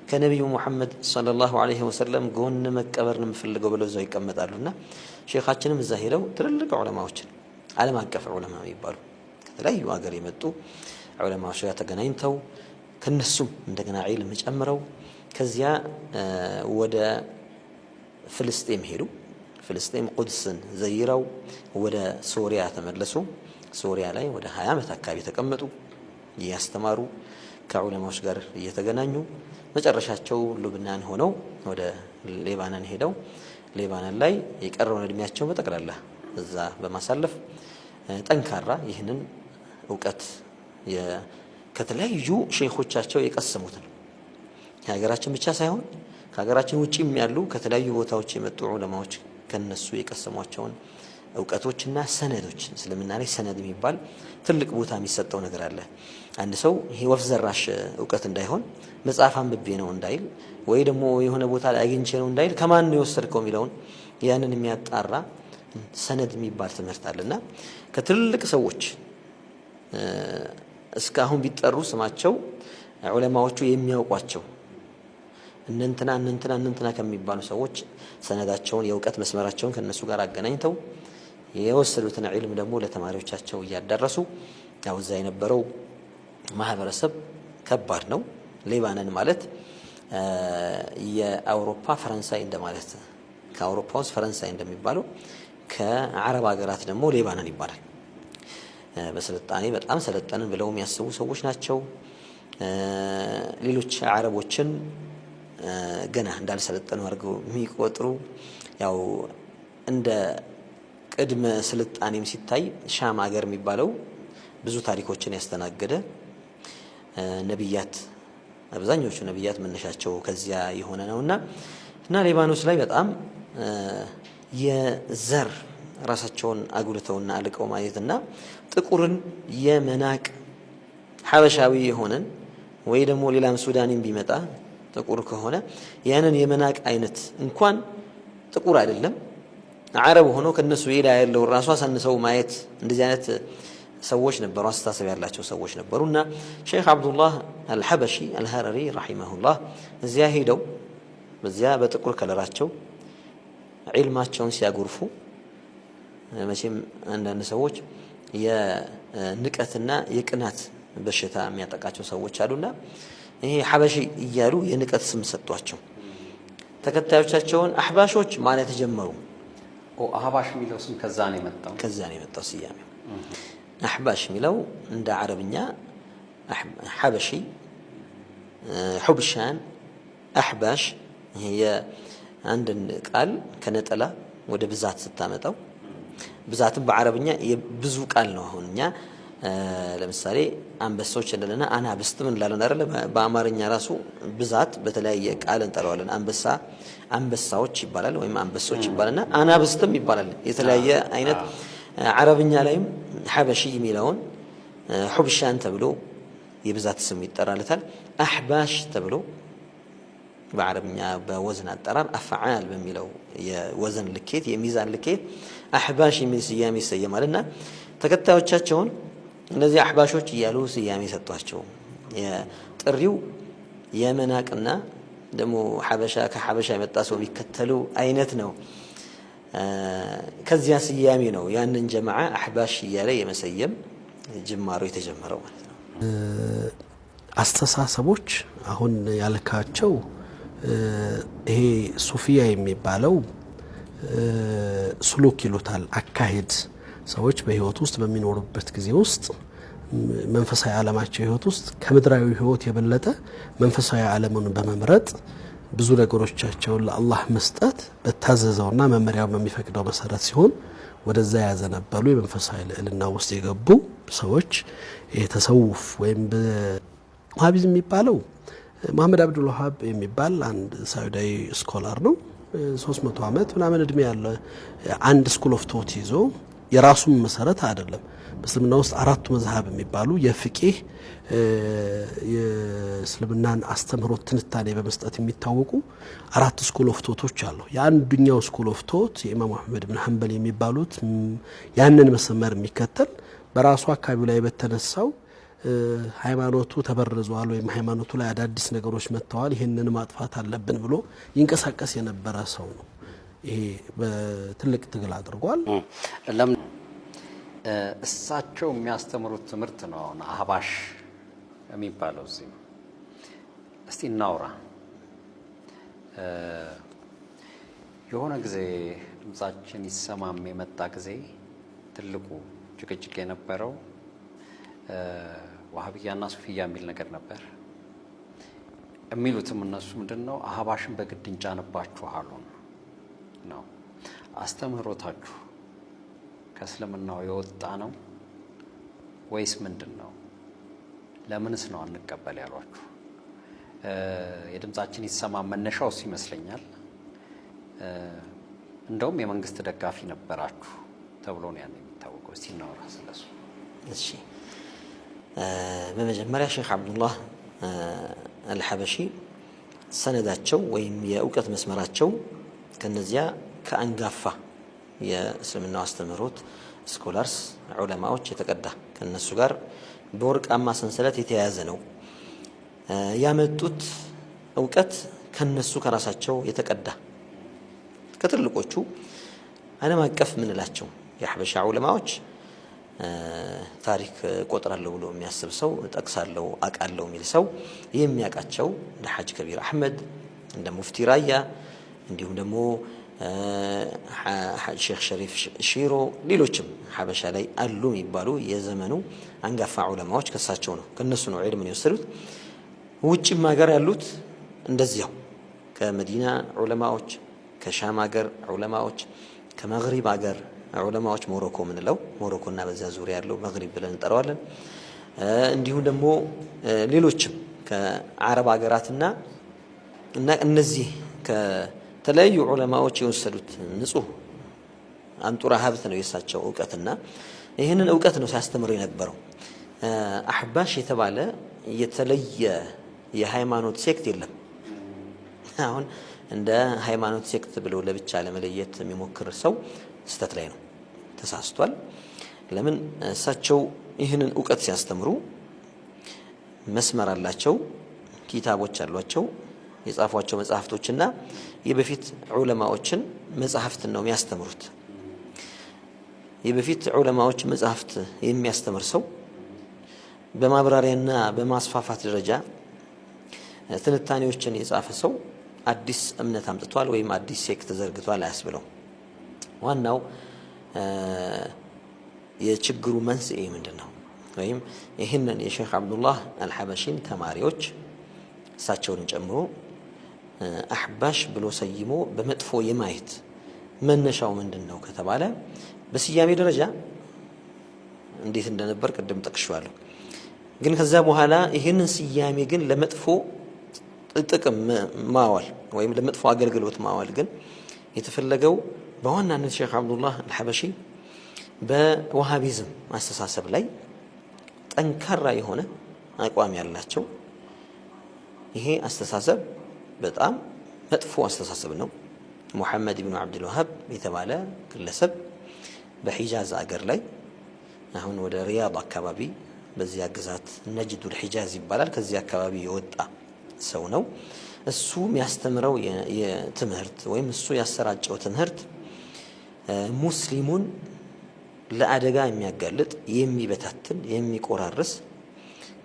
ከነብዩ መሐመድ ሰለላሁ ዐለይሂ ወሰለም ጎን መቀበር ነው የምፈልገው ብለው እዛው ይቀመጣሉና ሼኻችንም እዛ ሄደው ትልልቅ ዑለማዎችን ዓለም አቀፍ ዑለማ የሚባሉ ከተለያዩ ሀገር የመጡ ዑለማዎች ጋር ተገናኝተው ከነሱም እንደገና ዒልም ጨምረው ከዚያ ወደ ፍልስጤም ሄዱ። ፍልስጤም ቁድስን ዘይረው ወደ ሶሪያ ተመለሱ። ሶሪያ ላይ ወደ 20 ዓመት አካባቢ ተቀመጡ፣ እያስተማሩ ከዑለማዎች ጋር እየተገናኙ መጨረሻቸው ሉብናን ሆነው ወደ ሌባኖን ሄደው ሌባኖን ላይ የቀረውን እድሜያቸው በጠቅላላ እዛ በማሳለፍ ጠንካራ ይህንን እውቀት ከተለያዩ ሼኾቻቸው የቀሰሙት ነው። ከሀገራችን ብቻ ሳይሆን ከሀገራችን ውጪም ያሉ ከተለያዩ ቦታዎች የመጡ ዑለማዎች ከነሱ የቀሰሟቸውን እውቀቶችና ሰነዶች። እስልምና ላይ ሰነድ የሚባል ትልቅ ቦታ የሚሰጠው ነገር አለ። አንድ ሰው ይሄ ወፍ ዘራሽ እውቀት እንዳይሆን መጽሐፍ አንብቤ ነው እንዳይል፣ ወይ ደግሞ የሆነ ቦታ ላይ አግኝቼ ነው እንዳይል ከማን ነው የወሰድከው የሚለውን ያንን የሚያጣራ ሰነድ የሚባል ትምህርት አለና ከትልቅ ሰዎች እስካሁን ቢጠሩ ስማቸው ዑለማዎቹ የሚያውቋቸው እነንትና ከሚባሉ ሰዎች ሰነዳቸውን የእውቀት መስመራቸውን ከነሱ ጋር አገናኝተው የወሰዱትን ዒልም ደግሞ ለተማሪዎቻቸው እያዳረሱ ያው እዛ የነበረው ማህበረሰብ ከባድ ነው። ሌባኖን ማለት የአውሮፓ ፈረንሳይ እንደማለት፣ ከአውሮፓ ውስጥ ፈረንሳይ እንደሚባለው ከአረብ ሀገራት ደግሞ ሌባኖን ይባላል። በስልጣኔ በጣም ሰለጠንን ብለው የሚያስቡ ሰዎች ናቸው። ሌሎች አረቦችን ገና እንዳልሰለጠኑ አድርገው የሚቆጥሩ ያው እንደ ቅድመ ስልጣኔም ሲታይ ሻም ሀገር የሚባለው ብዙ ታሪኮችን ያስተናገደ ነብያት አብዛኞቹ ነብያት መነሻቸው ከዚያ የሆነ ነውና ሊባኖስ ላይ በጣም የዘር ራሳቸውን አጉልተውና አልቀው ማየትና ጥቁርን የመናቅ ሐበሻዊ የሆነን ወይ ደግሞ ሌላም ሱዳኒም ቢመጣ ጥቁር ከሆነ ያንን የመናቅ አይነት እንኳን ጥቁር አይደለም አረብ ሆኖ ከነሱ ይላ ያለው ራሱ አሳንሰው ማየት እንደዚህ አይነት ሰዎች ነበሩ፣ አስተሳሰብ ያላቸው ሰዎች ነበሩና ሼክ አብዱላህ አልሐበሺ አልሐረሪ ረሂመሁላህ እዚያ ሄደው በዚያ በጥቁር ከለራቸው ዒልማቸውን ሲያጎርፉ መቼም አንዳንድ ሰዎች የንቀትና የቅናት በሽታ የሚያጠቃቸው ሰዎች አሉና ይሄ ሐበሺ እያሉ የንቀት ስም ሰጧቸው። ተከታዮቻቸውን አህባሾች ማለት ጀመሩ። አህባሽ የሚለው ስም ከዛ ነው የመጣው ስያሜው። አህባሽ የሚለው እንደ አረብኛ ሐበሺ፣ ሑብሻን፣ አህባሽ ይሄ አንድን ቃል ከነጠላ ወደ ብዛት ስታመጣው ብዛትም በአረብኛ የብዙ ቃል ነው። አሁን እኛ ለምሳሌ አንበሶች እንደለና አናብስት ምን እንላለን አይደል? በአማርኛ ራሱ ብዛት በተለያየ ቃል እንጠራዋለን። አንበሳዎች ይባላል ወይም አንበሶች ይባላልና አናብስትም ይባላል። የተለያየ አይነት አረብኛ ላይም ሐበሺ የሚለውን ሑብሻን ተብሎ የብዛት ስም ይጠራልታል። አህባሽ ተብሎ በአረብኛ በወዝን አጠራር አፍዓል በሚለው የወዘን ልኬት የሚዛን ልኬት አህባሽ የሚል ስያሜ ይሰየማልና ተከታዮቻቸውን እነዚህ አህባሾች እያሉ ስያሜ ሰጧቸው። የጥሪው የመናቅና ደግሞ ሐበሻ ከሐበሻ የመጣ ሰው የሚከተሉ አይነት ነው። ከዚያ ስያሜ ነው ያንን ጀማዓ አህባሽ እያለ የመሰየም ጅማሮ የተጀመረው ማለት ነው። አስተሳሰቦች አሁን ያልካቸው ይሄ ሱፊያ የሚባለው ስሉክ ይሉታል። አካሄድ ሰዎች በህይወት ውስጥ በሚኖሩበት ጊዜ ውስጥ መንፈሳዊ ዓለማቸው ህይወት ውስጥ ከምድራዊ ህይወት የበለጠ መንፈሳዊ ዓለምን በመምረጥ ብዙ ነገሮቻቸውን ለአላህ መስጠት በታዘዘውና መመሪያው በሚፈቅደው መሰረት ሲሆን ወደዛ ያዘነበሉ የመንፈሳዊ ልዕልና ውስጥ የገቡ ሰዎች የተሰውፍ ወይም በዋሃቢዝም የሚባለው መሐመድ አብዱል ወሃብ የሚባል አንድ ሳውዲያዊ ስኮላር ነው። 300 ዓመት ምናምን እድሜ ያለ አንድ ስኩል ኦፍ ቶት ይዞ የራሱን መሰረት አይደለም። በእስልምና ውስጥ አራቱ መዝሃብ የሚባሉ የፍቂህ የእስልምናን አስተምህሮት ትንታኔ በመስጠት የሚታወቁ አራት ስኩል ኦፍ ቶቶች አሉ። የአንዱኛው ስኩል ኦፍ ቶት የኢማም አህመድ ብን ሐንበል የሚባሉት ያንን መስመር የሚከተል በራሱ አካባቢ ላይ በተነሳው ሃይማኖቱ ተበረዟል ወይም ሃይማኖቱ ላይ አዳዲስ ነገሮች መጥተዋል፣ ይሄንን ማጥፋት አለብን ብሎ ይንቀሳቀስ የነበረ ሰው ነው። ይሄ በትልቅ ትግል አድርጓል። ለምን እሳቸው የሚያስተምሩት ትምህርት ነው አሁን አህባሽ የሚባለው። እዚህ እስቲ እናውራ። የሆነ ጊዜ ድምጻችን ይሰማም የመጣ ጊዜ ትልቁ ጭቅጭቅ የነበረው ዋሃብያና ሱፊያ የሚል ነገር ነበር። የሚሉትም እነሱ ምንድነው አህባሽን በግድ እንጫንባችኋል ነው። አስተምህሮታችሁ ከእስልምናው የወጣ ነው ወይስ ምንድነው? ለምንስ ነው አንቀበል ያሏችሁ? የድምጻችን ይሰማ መነሻው ይመስለኛል እንደውም የመንግስት ደጋፊ ነበራችሁ ተብሎ ነው ያን የሚታወቀው። እስቲ እናውራ ስለሱ። እሺ በመጀመሪያ ሼክ አብዱላህ አልሐበሺ ሰነዳቸው ወይም የእውቀት መስመራቸው ከነዚያ ከአንጋፋ የእስልምናው አስተምህሮት ስኮላርስ ዑለማዎች የተቀዳ ከነሱ ጋር በወርቃማ ሰንሰለት የተያያዘ ነው። ያመጡት እውቀት ከነሱ ከራሳቸው የተቀዳ ከትልቆቹ ዓለም አቀፍ ምንላቸው የሐበሻ ዑለማዎች ታሪክ ቆጥራለሁ ብሎ የሚያስብ ሰው ጠቅሳለሁ አቃለሁ የሚል ሰው የሚያቃቸው እንደ ሐጅ ከቢር አህመድ እንደ ሙፍቲ ራያ እንዲሁም ደግሞ ሼክ ሸሪፍ ሺሮ ሌሎችም ሐበሻ ላይ አሉ የሚባሉ የዘመኑ አንጋፋ ዑለማዎች ከሳቸው ነው ከነሱ ነው ዒልምን የወሰዱት። ውጭም ሀገር ያሉት እንደዚያው ከመዲና ዑለማዎች፣ ከሻም ሀገር ዑለማዎች፣ ከመግሪብ ሀገር ዑለማዎች ሞሮኮ ምንለው ሞሮኮና በዛ ዙሪያ ያለው መግሪብ ብለን እንጠራዋለን። እንዲሁም ደግሞ ሌሎችም ከአረብ ሀገራትና እነዚህ ከተለያዩ ዑለማዎች የወሰዱት ንጹህ አንጡራ ሀብት ነው የሳቸው እውቀትና ይህንን እውቀት ነው ሲያስተምሩ የነበረው። አህባሽ የተባለ የተለየ የሃይማኖት ሴክት የለም። አሁን እንደ ሃይማኖት ሴክት ብለው ለብቻ ለመለየት የሚሞክር ሰው ስተት ላይ ነው፣ ተሳስቷል። ለምን እሳቸው ይህንን እውቀት ሲያስተምሩ መስመር አላቸው፣ ኪታቦች አሏቸው፣ የጻፏቸው መጽሐፍቶችና የበፊት ዑለማዎችን መጽሐፍት ነው የሚያስተምሩት። የበፊት ዑለማዎች መጽሐፍት የሚያስተምር ሰው በማብራሪያና በማስፋፋት ደረጃ ትንታኔዎችን የጻፈ ሰው አዲስ እምነት አምጥቷል ወይም አዲስ ሴክት ዘርግቷል አያስብለው። ዋናው የችግሩ መንስኤ ምንድነው? ወይም ይህንን የሼክ አብዱላህ አልሐበሺን ተማሪዎች እሳቸውን ጨምሮ አህባሽ ብሎ ሰይሞ በመጥፎ የማየት መነሻው ምንድነው ከተባለ በስያሜ ደረጃ እንዴት እንደነበር ቅድም ጠቅሼዋለሁ። ግን ከዛ በኋላ ይህንን ስያሜ ግን ለመጥፎ ጥቅም ማዋል ወይም ለመጥፎ አገልግሎት ማዋል ግን የተፈለገው በዋናነት ሼክ አብዱላህ አልሐበሺ በዋሃቢዝም አስተሳሰብ ላይ ጠንካራ የሆነ አቋም ያላቸው። ይሄ አስተሳሰብ በጣም መጥፎ አስተሳሰብ ነው። ሙሐመድ ኢብኑ አብዱል ወሃብ የተባለ ግለሰብ በሂጃዝ አገር ላይ አሁን ወደ ሪያድ አካባቢ በዚያ ግዛት ነጅዱል ሂጃዝ ይባላል ከዚህ አካባቢ የወጣ ሰው ነው። እሱ የሚያስተምረው የትምህርት ወይም እሱ ያሰራጨው ትምህርት ሙስሊሙን ለአደጋ የሚያጋልጥ የሚበታትን የሚቆራርስ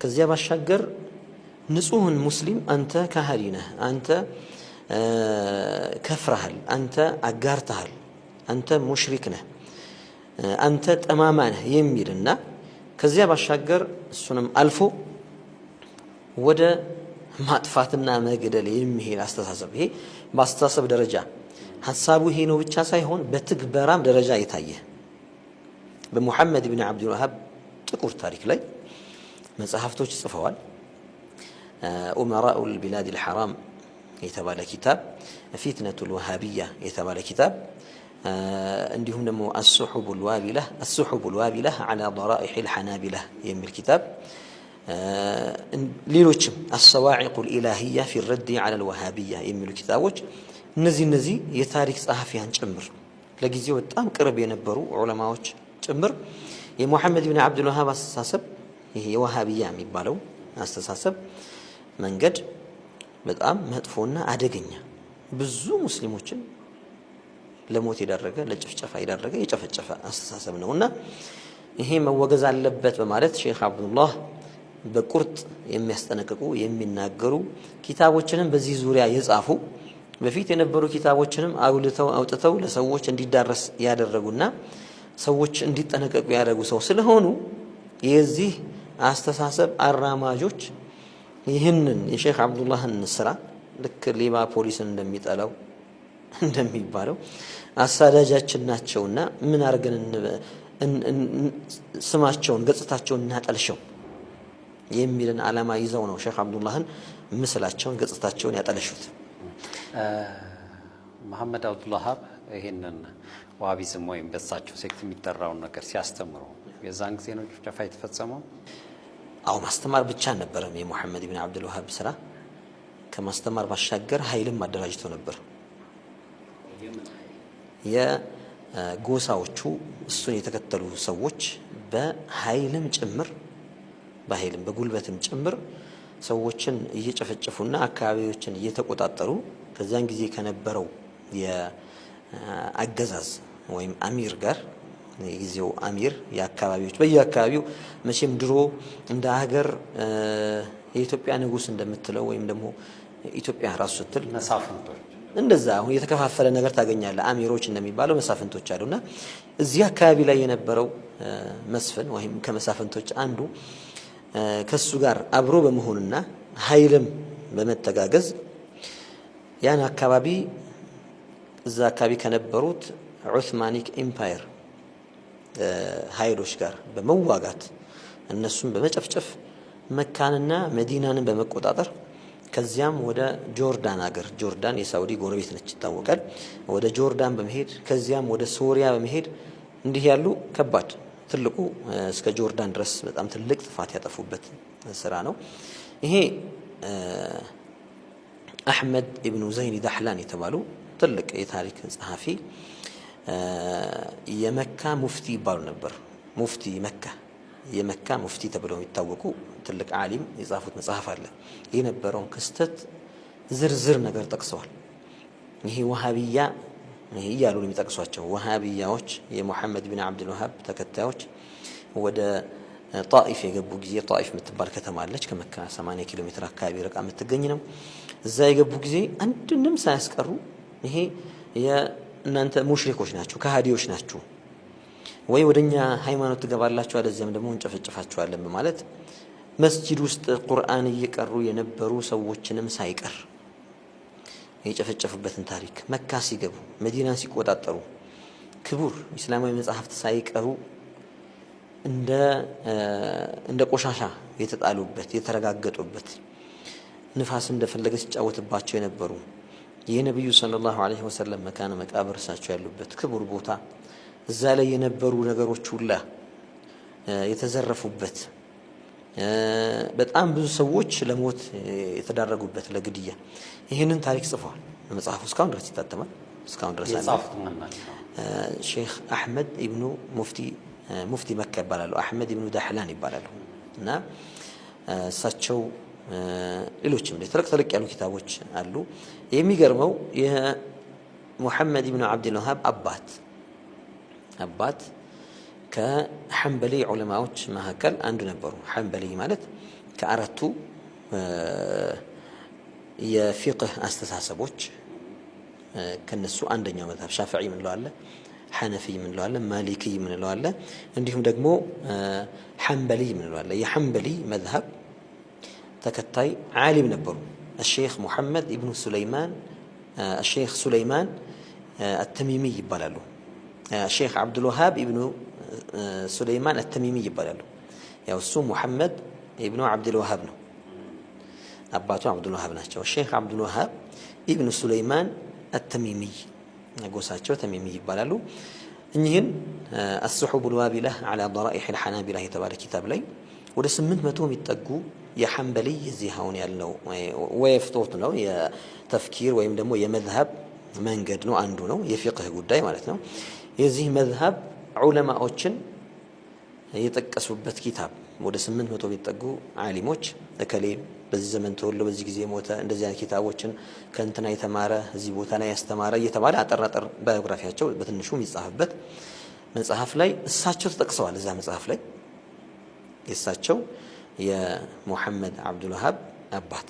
ከዚያ ባሻገር ንጹህን ሙስሊም አንተ ካህዲ ነህ፣ አንተ ከፍረሃል፣ አንተ አጋርተሃል፣ አንተ ሙሽሪክ ነህ፣ አንተ ጠማማ ነህ የሚልና ከዚያ ባሻገር እሱንም አልፎ ወደ ማጥፋትና መግደል የሚሄድ አስተሳሰብ። ይሄ በአስተሳሰብ ደረጃ ሐሳቡ ይሄ ነው ብቻ ሳይሆን በትግበራም ደረጃ የታየ በሙሐመድ ኢብኑ አብዱል ወሃብ ጥቁር ታሪክ ላይ መጽሐፍቶች ጽፈዋል። ኡመራኡል ቢላዲል ሐራም የተባለ ኪታብ፣ ፊትነቱል ወሃቢያ የተባለ ኪታብ፣ እንዲሁም ደግሞ አስሱሑቡል ዋቢላህ ዐላ ضرائح الحنابلة የሚል ኪታብ፣ ሌሎችም አሰዋዒቁል ኢላሂያ ፊ ረዲ ዐለል ወሃቢያ የሚሉ ኪታቦች እነዚህ የታሪክ ጸሐፊያን ጭምር ለጊዜው በጣም ቅርብ የነበሩ ዑለማዎች ጭምር የሙሐመድ ኢብኑ አብዱል ወሃብ አስተሳሰብ ይሄ የወሃቢያ የሚባለው አስተሳሰብ መንገድ በጣም መጥፎና አደገኛ ብዙ ሙስሊሞችን ለሞት የዳረገ ለጭፍጨፋ የዳረገ የጨፈጨፈ አስተሳሰብ ነውና ይሄ መወገዝ አለበት በማለት ሼክ አብዱላህ በቁርጥ የሚያስጠነቅቁ የሚናገሩ ኪታቦችንም በዚህ ዙሪያ የጻፉ በፊት የነበሩ ኪታቦችንም አውጥተው ለሰዎች እንዲዳረስ ያደረጉና ሰዎች እንዲጠነቀቁ ያደረጉ ሰው ስለሆኑ የዚህ አስተሳሰብ አራማጆች ይህንን የሼክ አብዱላህን ስራ ልክ ሌባ ፖሊስን እንደሚጠላው እንደሚባለው አሳዳጃችን ናቸውና ምን አርገን ስማቸውን ገጽታቸውን እናጠልሸው የሚልን ዓላማ ይዘው ነው ሼክ አብዱላህን ምስላቸውን ገጽታቸውን ያጠለሹት። መሐመድ አብዱል ወሃብ ይሄንን ዋሃቢዝም ወይም በሳቸው ሴክት የሚጠራውን ነገር ሲያስተምሩ የዛን ጊዜ ነው ጭፍጨፋ የተፈጸመው? አው ማስተማር ብቻ ነበረም የሙሐመድ ኢብኑ አብዱል ወሃብ ስራ። ከማስተማር ባሻገር ኃይልም አደራጅቶ ነበር። የጎሳዎቹ እሱን የተከተሉ ሰዎች በኃይልም ጭምር በጉልበትም ጭምር ሰዎችን እየጨፈጨፉና አካባቢዎችን እየተቆጣጠሩ ከዛን ጊዜ ከነበረው የአገዛዝ ወይም አሚር ጋር የጊዜው አሚር የአካባቢዎች በየአካባቢው መቼም ድሮ እንደ ሀገር የኢትዮጵያ ንጉስ እንደምትለው ወይም ደግሞ ኢትዮጵያ ራሱ ስትል መሳፍንቶች እንደዛ አሁን የተከፋፈለ ነገር ታገኛለህ። አሚሮች እንደሚባለው መሳፍንቶች አሉና እዚህ አካባቢ ላይ የነበረው መስፍን ወይም ከመሳፍንቶች አንዱ ከሱ ጋር አብሮ በመሆንና ኃይልም በመተጋገዝ ያን አካባቢ እዛ አካባቢ ከነበሩት ዑስማኒክ ኢምፓየር ኃይሎች ጋር በመዋጋት እነሱን በመጨፍጨፍ መካንና መዲናንን በመቆጣጠር ከዚያም ወደ ጆርዳን አገር ጆርዳን የሳውዲ ጎረቤት ነች ይታወቃል። ወደ ጆርዳን በመሄድ ከዚያም ወደ ሶሪያ በመሄድ እንዲህ ያሉ ከባድ ትልቁ እስከ ጆርዳን ድረስ በጣም ትልቅ ጥፋት ያጠፉበት ስራ ነው። ይሄ አህመድ ኢብኑ ዘይኒ ዳህላን የተባሉ ትልቅ የታሪክ ጸሐፊ የመካ ሙፍቲ ይባሉ ነበር። ሙፍቲ መካ የመካ ሙፍቲ ተብለው የሚታወቁ ትልቅ ዓሊም የጻፉት መጽሐፍ አለ። የነበረውን ክስተት ዝርዝር ነገር ጠቅሰዋል። ይሄ ወሃቢያ እያሉ የሚጠቅሷቸው ወሃቢያዎች የሙሐመድ ኢብኑ አብዱል ወሃብ ተከታዮች ወደ ጣኢፍ የገቡ ጊዜ ጣኢፍ የምትባል ከተማ አለች ከመካ 80 ኪሎ ሜትር አካባቢ ርቃ የምትገኝ ነው። እዛ የገቡ ጊዜ አንድንም ሳያስቀሩ ይሄ የእናንተ ሙሽሪኮች ናችሁ ከሃዲዎች ናችሁ ወይ ወደኛ ሃይማኖት ትገባላችሁ አለዚያም ደግሞ እንጨፈጭፋችኋለን በማለት መስጂድ ውስጥ ቁርአን እየቀሩ የነበሩ ሰዎችንም ሳይቀር የጨፈጨፉበትን ታሪክ መካ ሲገቡ መዲናን ሲቆጣጠሩ ክቡር እስላማዊ መጽሐፍት ሳይቀሩ እንደ ቆሻሻ የተጣሉበት የተረጋገጡበት ንፋስ እንደፈለገ ሲጫወትባቸው የነበሩ የነብዩ ሰለላሁ ዐለይሂ ወሰለም መካነ መቃብር እሳቸው ያሉበት ክቡር ቦታ እዛ ላይ የነበሩ ነገሮች ሁላ የተዘረፉበት በጣም ብዙ ሰዎች ለሞት የተዳረጉበት ለግድያ ይህንን ታሪክ ጽፏል። መጽሐፉ እስካሁን ድረስ ይታተማል። እስካሁን ድረስ አለ። ሼክ አህመድ ኢብኑ ሙፍቲ መካ ይባላሉ። አህመድ ኢብኑ ዳህላን ይባላሉ እና እሳቸው ሌሎችም ተለቅ ያሉ ኪታቦች አሉ። የሚገርመው የሙሐመድ ኢብኑ አብዱል ወሃብ አባት ከሐንበሊ ዑለማዎች መካከል አንዱ ነበሩ። ሐንበሊ ማለት ከአራቱ የፊቅህ አስተሳሰቦች ከነሱ አንደኛው መዝሀብ ሻፊዒ ምንለው አለ፣ ሐነፊ ምንለው አለ፣ ማሊኪ ምንለው አለ፣ እንዲሁም ደግሞ ሐንበሊ ምንለው አለ። የሐንበሊ መዝሀብ ተከታይ ዓሊም ነበሩ። الشيخ محمد ابن سليمان الشيخ سليمان التميمي ይባላሉ። الشيخ عبد الوهاب ابن سليمان التميمي ይባላሉ። ያው እሱ ሙሐመድ ኢብኑ አብዱል ወሃብ ነው። አባቱ አብዱል ወሃብ ናቸው። الشيخ عبد الوهاب ابن سليمان التميمي ጎሳቸው ተሚሚ ይባላሉ። እኚህን السحب الوابلة على ضرائح الحنابلة የተባለ ኪታብ ላይ ወደ 800 የሚጠጉ የሐንበሊ እዚህ አሁን ያለው ወይፍቶት ነው የተፍኪር ወይም ደግሞ የመዝሀብ መንገድ ነው አንዱ ነው የፊቅህ ጉዳይ ማለት ነው። የዚህ መዝሀብ ዑለማዎችን የጠቀሱበት ኪታብ ወደ 800 የሚጠጉ ዓሊሞች እከሌ በዚህ ዘመን ተወልዶ በዚህ ጊዜ ሞተ፣ እንደዚህ አይነት ኪታቦችን ከእንትና የተማረ እዚህ ቦታ ላይ ያስተማረ እየተባለ አጠራጠር ባዮግራፊያቸው በትንሹ የሚጻፍበት መጽሐፍ ላይ እሳቸው ተጠቅሰዋል። እዛ መጽሐፍ ላይ የእሳቸው የሙሐመድ አብዱል ወሃብ አባት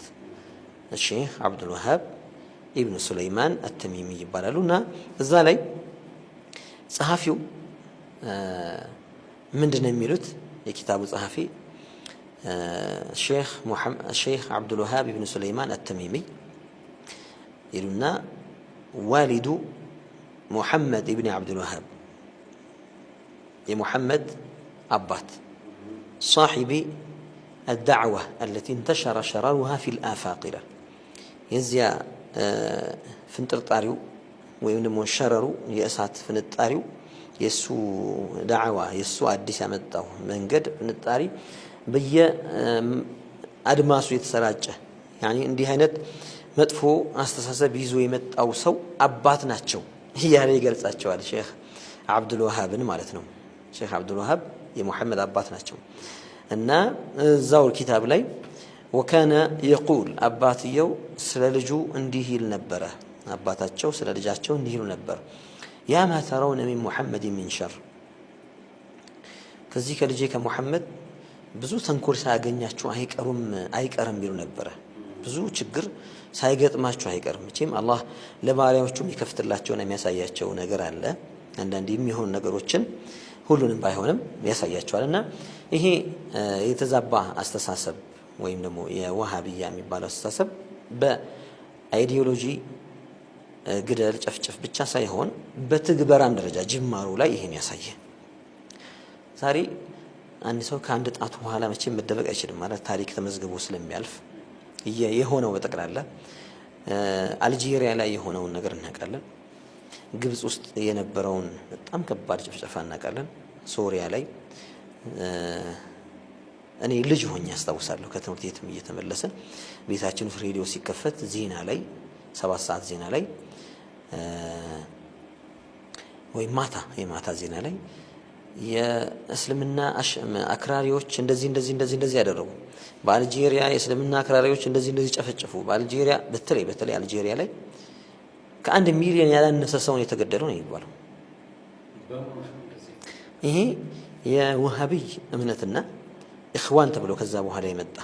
ሼህ አብዱል ወሃብ ኢብኑ ሱለይማን አተሚሚ ይባላሉ እና እዛ ላይ ጸሐፊው ምንድነው የሚሉት የኪታቡ ጸሐፊ ሼህ አብዱል ወሃብ ኢብኑ ሱለይማን አተሚሚ ይሉና ዋሊዱ ሙሐመድ ኢብኑ አብዱል ወሃብ የሙሐመድ አባት صاحب الدعوة التي انتشر شررها في الآفاق يزيا فنطرطاريو ወይም ደግሞ ሸረሩ የእሳት ፍንጣሪው የሱ ዳዕዋ የሱ አዲስ ያመጣው መንገድ ፍንጣሪ በየአድማሱ የተሰራጨ ያኒ እንዲህ አይነት መጥፎ አስተሳሰብ ይዞ የመጣው ሰው አባት ናቸው እያለ ይገልጻቸዋል። ሼህ አብዱል ወሃብን ማለት ነው። ሼህ አብዱል ወሃብ የሙሐመድ አባት ናቸው እና እዛው ኪታብ ላይ ወካነ የቁል አባትየው ስለ ልጁ እንዲህ ይል ነበረ። አባታቸው ስለ ልጃቸው እንዲህ ይሉ ነበር ያ ማ ተረውነ ሚን ሙሐመድ ሚን ሸር ከዚህ ከልጄ ከሙሐመድ ብዙ ተንኮል ሳያገኛችሁ አይቀርም ይሉ ነበረ። ብዙ ችግር ሳይገጥማችሁ አይቀርም። መቼም አላህ ለባሪያዎቹም ይከፍትላቸውና የሚያሳያቸው ነገር አለ። አንዳንዴ የሚሆኑ ነገሮችን ሁሉንም ባይሆንም ያሳያቸዋልና ይሄ የተዛባ አስተሳሰብ ወይም ደግሞ የዋሃቢያ የሚባለው አስተሳሰብ በአይዲዮሎጂ ግደል ጨፍጨፍ ብቻ ሳይሆን በትግበራም ደረጃ ጅማሩ ላይ ይሄን ያሳየ። ዛሬ አንድ ሰው ከአንድ ጣቱ በኋላ መቼም መደበቅ አይችልም ማለት ታሪክ ተመዝግቦ ስለሚያልፍ የሆነው በጠቅላላ አልጄሪያ ላይ የሆነውን ነገር እናውቃለን። ግብጽ ውስጥ የነበረውን በጣም ከባድ ጭፍጨፋ እናውቃለን። ሶሪያ ላይ እኔ ልጅ ሆኜ አስታውሳለሁ። ከትምህርት ቤትም እየተመለስን ቤታችን ውስጥ ሬዲዮ ሲከፈት ዜና ላይ 7 ሰዓት ዜና ላይ ወይ የማታ ዜና ላይ የእስልምና አክራሪዎች እንደዚህ ያደረጉ፣ በአልጄሪያ የእስልምና አክራሪዎች እንደዚህ ጨፈጨፉ፣ በአልጄሪያ በተለይ አልጄሪያ ላይ ከ1 ሚሊዮን ያላነሰ ሰው የተገደለው ነው የሚባለው። ይሄ የወሃቢይ እምነትና ኢኽዋን ተብሎ ከዛ በኋላ የመጣ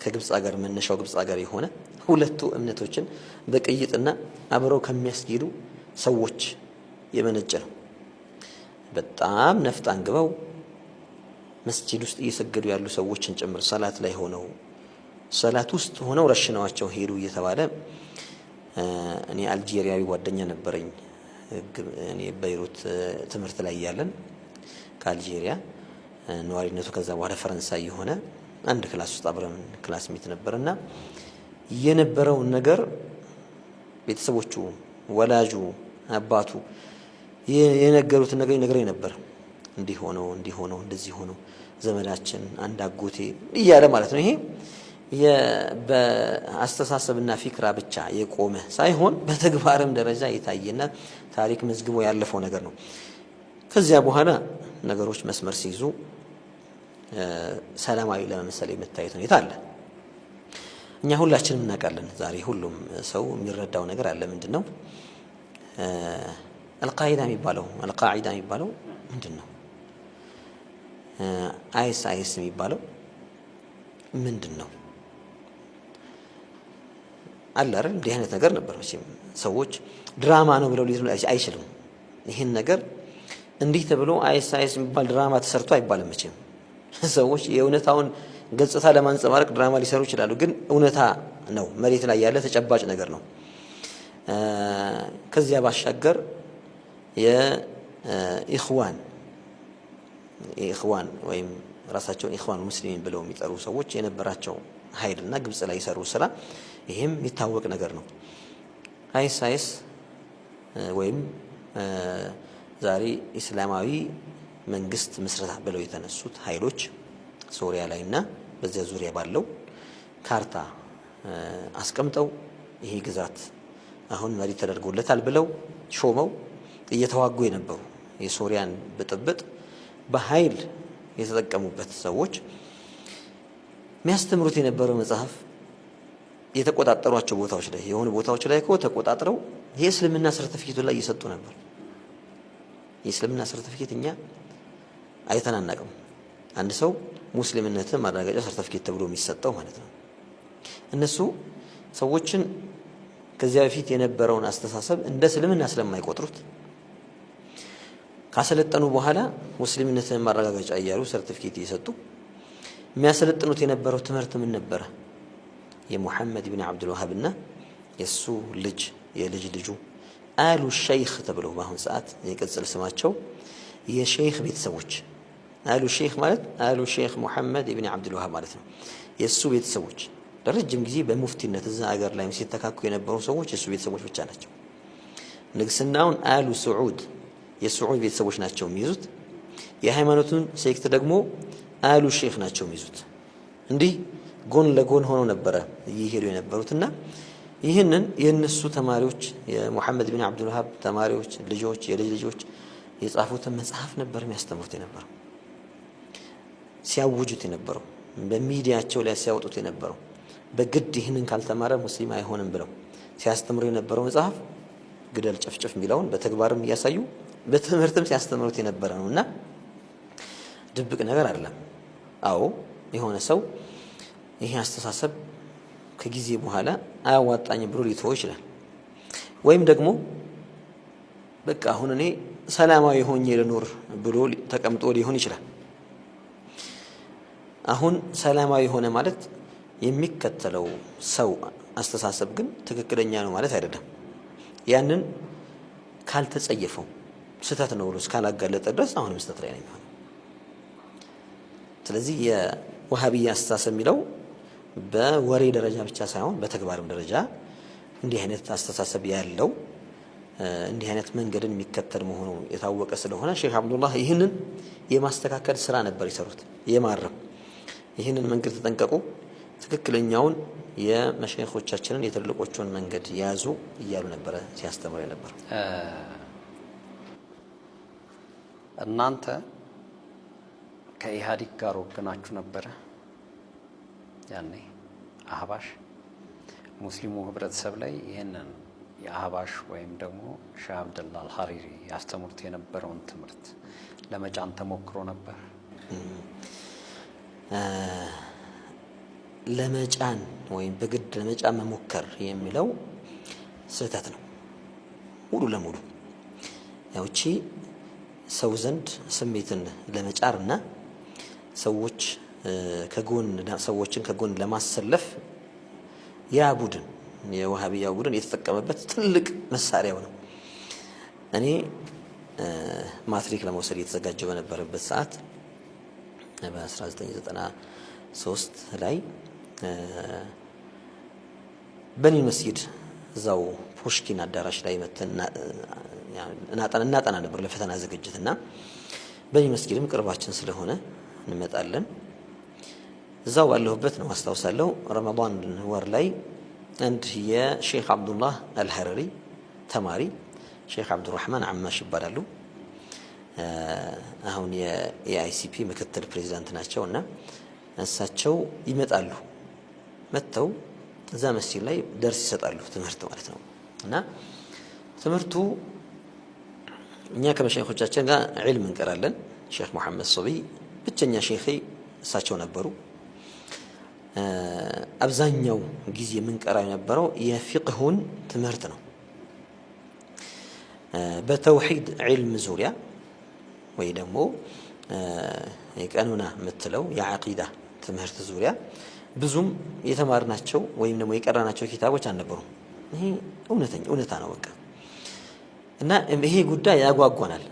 ከግብጽ ሀገር መነሻው ግብጽ ሀገር የሆነ ሁለቱ እምነቶችን በቅይጥና አብረው ከሚያስጌዱ ሰዎች የመነጨ ነው። በጣም ነፍጥ አንግበው መስጂድ ውስጥ እየሰገዱ ያሉ ሰዎችን ጭምር ሰላት ላይ ሆነው ሰላት ውስጥ ሆነው ረሽነዋቸው ሄዱ እየተባለ እኔ አልጄሪያዊ ጓደኛ ነበረኝ። እኔ በይሩት ትምህርት ላይ ያለን ከአልጄሪያ ነዋሪነቱ ከዛ በኋላ ፈረንሳይ የሆነ አንድ ክላስ ውስጥ አብረን ክላስ ሚት ነበርና የነበረውን ነገር ቤተሰቦቹ ወላጁ አባቱ የነገሩትን ነገር ይነግረኝ ነበር። እንዲህ ሆነው እንደዚህ ሆነው ዘመዳችን አንድ አጎቴ እያለ ማለት ነው። ይሄ በአስተሳሰብና ፊክራ ብቻ የቆመ ሳይሆን በተግባርም ደረጃ የታየና ታሪክ መዝግቦ ያለፈው ነገር ነው። ከዚያ በኋላ ነገሮች መስመር ሲይዙ ሰላማዊ ለመምሰል የመታየት ሁኔታ አለ። እኛ ሁላችንም እናውቃለን። ዛሬ ሁሉም ሰው የሚረዳው ነገር አለ። ምንድነው አልቃኢዳ የሚባለው ምንድነው? አይኤስ የሚባለው ምንድነው? አለ አይደል? እንዲህ አይነት ነገር ነበር። መቼም ሰዎች ድራማ ነው ብለው ሊሉ አይችልም። ይህን ነገር እንዲህ ተብሎ አይኤስ የሚባል ድራማ ተሰርቶ አይባልም። መቼም ሰዎች የእውነታውን ገጽታ ለማንጸባረቅ ድራማ ሊሰሩ ይችላሉ። ግን እውነታ ነው፣ መሬት ላይ ያለ ተጨባጭ ነገር ነው። ከዚያ ባሻገር የኢኽዋን ወይም ራሳቸውን ኢኽዋን ሙስሊሚን ብለው የሚጠሩ ሰዎች የነበራቸው ኃይልና ግብጽ ላይ የሰሩ ስራ ይሄም የሚታወቅ ነገር ነው። አይኤስ ወይም ዛሬ እስላማዊ መንግስት ምስረታ ብለው የተነሱት ኃይሎች ሶሪያ ላይና በዚያ ዙሪያ ባለው ካርታ አስቀምጠው ይሄ ግዛት አሁን መሪ ተደርጎለታል ብለው ሾመው እየተዋጉ የነበሩ የሶሪያን ብጥብጥ በኃይል የተጠቀሙበት ሰዎች የሚያስተምሩት የነበረው መጽሐፍ የተቆጣጠሯቸው ቦታዎች ላይ የሆኑ ቦታዎች ላይ ተቆጣጥረው የእስልምና ሰርቲፊኬቱ ላይ እየሰጡ ነበር። የእስልምና ሰርቲፊኬት እኛ አይተናናቅም። አንድ ሰው ሙስሊምነትን ማረጋገጫ ሰርቲፊኬት ተብሎ የሚሰጠው ማለት ነው። እነሱ ሰዎችን ከዚያ በፊት የነበረውን አስተሳሰብ እንደ እስልምና ስለማይቆጥሩት ካሰለጠኑ በኋላ ሙስሊምነትን ማረጋገጫ እያሉ ሰርቲፊኬት እየሰጡ የሚያሰለጥኑት የነበረው ትምህርት ምን ነበረ? የሙሐመድ ብን አብዱል ወሃብና የሱ ልጅ የልጅ ልጁ አሉ ሸይኽ ተብለው በአሁን ሰዓት የቅጽል ስማቸው የሸይኽ ቤተሰቦች አሉ ሸይኽ ማለት አሉ ሸይኽ ሙሐመድ ብን አብዱል ወሃብ ማለት ነው። የሱ ቤተሰቦች ለረጅም ጊዜ በሙፍቲነት እዛ ሀገር ላይ ሲተካኩ የነበሩ ሰዎች የሱ ቤተሰቦች ብቻ ናቸው። ንግስናውን አሉ ስዑድ የስዑድ ቤተሰቦች ናቸው የሚይዙት። የሃይማኖቱን ሴክት ደግሞ አሉ ሸይኽ ናቸው የሚይዙት። እንዲህ ጎን ለጎን ሆኖ ነበረ እየሄዱ የነበሩትና ይህንን የነሱ ተማሪዎች የሙሐመድ ብን አብዱል ወሃብ ተማሪዎች ልጆች የልጅ ልጆች የጻፉትን መጽሐፍ ነበር የሚያስተምሩት የነበረው፣ ሲያውጁት የነበረው፣ በሚዲያቸው ላይ ሲያወጡት የነበረው፣ በግድ ይህንን ካልተማረ ሙስሊም አይሆንም ብለው ሲያስተምሩ የነበረው መጽሐፍ ግደል ጨፍጨፍ የሚለውን በተግባርም እያሳዩ በትምህርትም ሲያስተምሩት የነበረ ነውና ድብቅ ነገር አይደለም። አዎ የሆነ ሰው ይሄ አስተሳሰብ ከጊዜ በኋላ አያዋጣኝም ብሎ ሊተው ይችላል። ወይም ደግሞ በቃ አሁን እኔ ሰላማዊ ሆኜ ልኖር ብሎ ተቀምጦ ሊሆን ይችላል። አሁን ሰላማዊ ሆነ ማለት የሚከተለው ሰው አስተሳሰብ ግን ትክክለኛ ነው ማለት አይደለም። ያንን ካልተጸየፈው ስህተት ነው ብሎ እስካላጋለጠ ድረስ አሁንም ስህተት ላይ ነው የሚሆነው። ስለዚህ የወሃቢያ አስተሳሰብ የሚለው በወሬ ደረጃ ብቻ ሳይሆን በተግባርም ደረጃ እንዲህ አይነት አስተሳሰብ ያለው እንዲህ አይነት መንገድን የሚከተል መሆኑ የታወቀ ስለሆነ ሼክ አብዱላህ ይህንን የማስተካከል ስራ ነበር ይሰሩት፣ የማረም ይህንን መንገድ ተጠንቀቁ፣ ትክክለኛውን የመሸይኾቻችንን የትልቆቹን መንገድ ያዙ እያሉ ነበረ ሲያስተምሩ ነበር። እናንተ ከኢህአዲግ ጋር ወገናችሁ ነበረ። ያኔ አህባሽ ሙስሊሙ ህብረተሰብ ላይ ይህንን የአህባሽ ወይም ደግሞ ሼህ አብደላ አልሐሪሪ ያስተምሩት የነበረውን ትምህርት ለመጫን ተሞክሮ ነበር። ለመጫን ወይም በግድ ለመጫን መሞከር የሚለው ስህተት ነው ሙሉ ለሙሉ። ያውቺ ሰው ዘንድ ስሜትን ለመጫርና ሰዎችን ከጎን ለማሰለፍ ያ ቡድን የወሃቢያ ቡድን የተጠቀመበት ትልቅ መሳሪያው ነው። እኔ ማትሪክ ለመውሰድ የተዘጋጀው በነበረበት ሰዓት በ1993 ላይ በኒ መስጊድ እዛው ፑሽኪን አዳራሽ ላይ መተን እናጠና ነበር ለፈተና ዝግጅትና በኒ መስጊድም ቅርባችን ስለሆነ እንመጣለን። እዛው ባለሁበት ነው አስታውሳለሁ። ረመዳን ወር ላይ አንድ የሼክ አብዱላህ አልሐረሪ ተማሪ ሼክ አብዱራህማን አማሽ ይባላሉ። አሁን የኤአይሲፒ ምክትል ፕሬዚዳንት ናቸው እና እሳቸው ይመጣሉ። መጥተው እዛ መስጂድ ላይ ደርስ ይሰጣሉ፣ ትምህርት ማለት ነው። እና ትምህርቱ እኛ ከመሻይኾቻችን ጋር ዒልም እንቀራለን። ሼክ መሐመድ ሶቢይ ብቸኛ ሼኼ እሳቸው ነበሩ። አብዛኛው ጊዜ የምንቀራው የነበረው የፊቅሁን ትምህርት ነው። በተውሂድ ዒልም ዙሪያ ወይ ደግሞ የቀኑና የምትለው የዓቂዳ ትምህርት ዙሪያ ብዙም የተማርናቸው ወይም ደግሞ የቀራናቸው ኪታቦች አልነበሩም። ይሄ እውነታ ነው በቃ። እና ይሄ ጉዳይ ያጓጓናል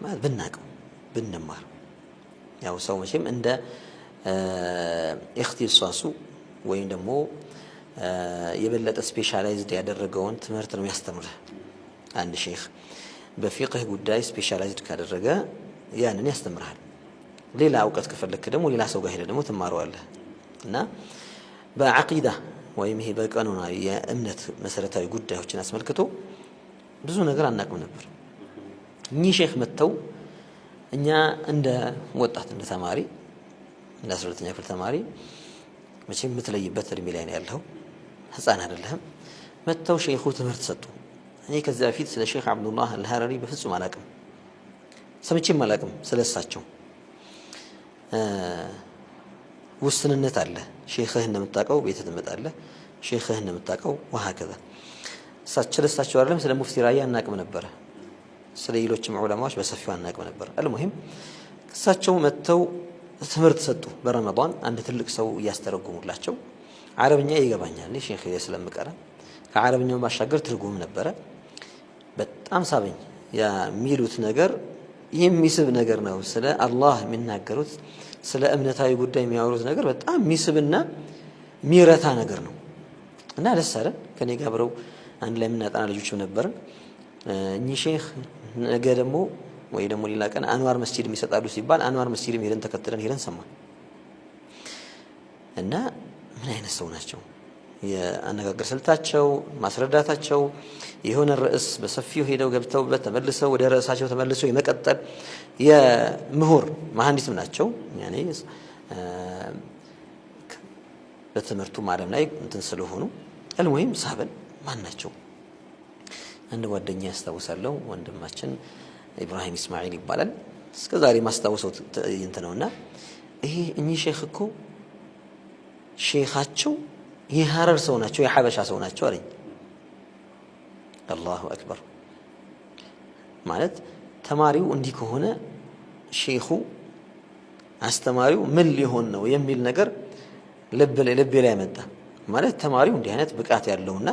ማለት ብናቀው ብንማር። ያው ሰው መቼም እንደ ኢኽቲሳሱ ወይም ደግሞ የበለጠ ስፔሻላይዝድ ያደረገውን ትምህርት ነው ያስተምረህ። አንድ ሼክ በፊቅህ ጉዳይ ስፔሻላይዝድ ካደረገ ያንን ያስተምርሃል። ሌላ እውቀት ከፈለክ ደግሞ ሌላ ሰው ጋር ሄደህ ደግሞ ትማረዋለህ። እና በዓቂዳ ወይም ይሄ በቀኑና የእምነት መሰረታዊ ጉዳዮችን አስመልክቶ ብዙ ነገር አናውቅም ነበር። እኚህ ሼክ መጥተው እኛ እንደ ወጣት እንደ ተማሪ እንደ 12ኛ ክፍል ተማሪ መቼም የምትለይበት እድሜ ላይ ነው ያለው፣ ህፃን አይደለህም። መጥተው ሼኹ ትምህርት ሰጡ። እኔ ከዚያ በፊት ስለ ሼክ አብዱላህ አልሐረሪ በፍጹም አላውቅም፣ ሰምቼም አላውቅም። ስለሳቸው ውስንነት አለ። ሼኽህ እንደምታውቀው ቤት ትመጣለህ፣ ሼኽህ እንደምታውቀው ወሀከዛ። ስለሳቸው አይደለም ስለ ሙፍቲ ራያ አናውቅም ነበረ፣ ስለ ሌሎችም ዑለማዎች በሰፊው አናውቅም ነበር። አልሙሂም እሳቸው መጥተው ትምህርት ሰጡ በረመዳን። አንድ ትልቅ ሰው እያስተረጉሙላቸው አረብኛ ይገባኛል ሼክ ስለምቀራ፣ ከአረብኛው ባሻገር ትርጉም ነበረ። በጣም ሳበኝ። የሚሉት ነገር የሚስብ ነገር ነው። ስለ አላህ የሚናገሩት ስለ እምነታዊ ጉዳይ የሚያወሩት ነገር በጣም የሚስብና የሚረታ ነገር ነው እና ደስ አለን። ከኔ ጋር አብረው አንድ ላይ የምናጠና ልጆችም ነበርን። እኚህ ሼክ ነገ ደግሞ ወይ ደግሞ ሌላ ቀን አንዋር መስጂድ የሚሰጣሉ ሲባል አንዋር መስጂድም ሄደን ተከትለን ሄደን ሰማን እና ምን አይነት ሰው ናቸው? የአነጋገር ስልታቸው፣ ማስረዳታቸው የሆነ ርዕስ በሰፊው ሄደው ገብተውበት ተመልሰው ወደ ርዕሳቸው ተመልሰው የመቀጠል የምሁር መሐንዲስም ናቸው። ያኔ በትምህርቱ ዓለም ላይ እንትን ስለሆኑ አልሙሂም ሳበን። ማን ናቸው? አንድ ጓደኛ ያስታውሳለሁ፣ ወንድማችን ኢብራሂም ኢስማኤል ይባላል። እስከዛሬ ማስታወሰው ትዕይንት ነውና ይሄ እኚህ ሼክ እኮ ሼኻቸው የሐረር ሰው ናቸው፣ የሐበሻ ሰው ናቸው አለኝ። አላሁ አክበር። ማለት ተማሪው እንዲህ ከሆነ ሼኹ አስተማሪው ምን ሊሆን ነው የሚል ነገር ልቤ ላይ መጣ። ማለት ተማሪው እንዲህ አይነት ብቃት ያለውና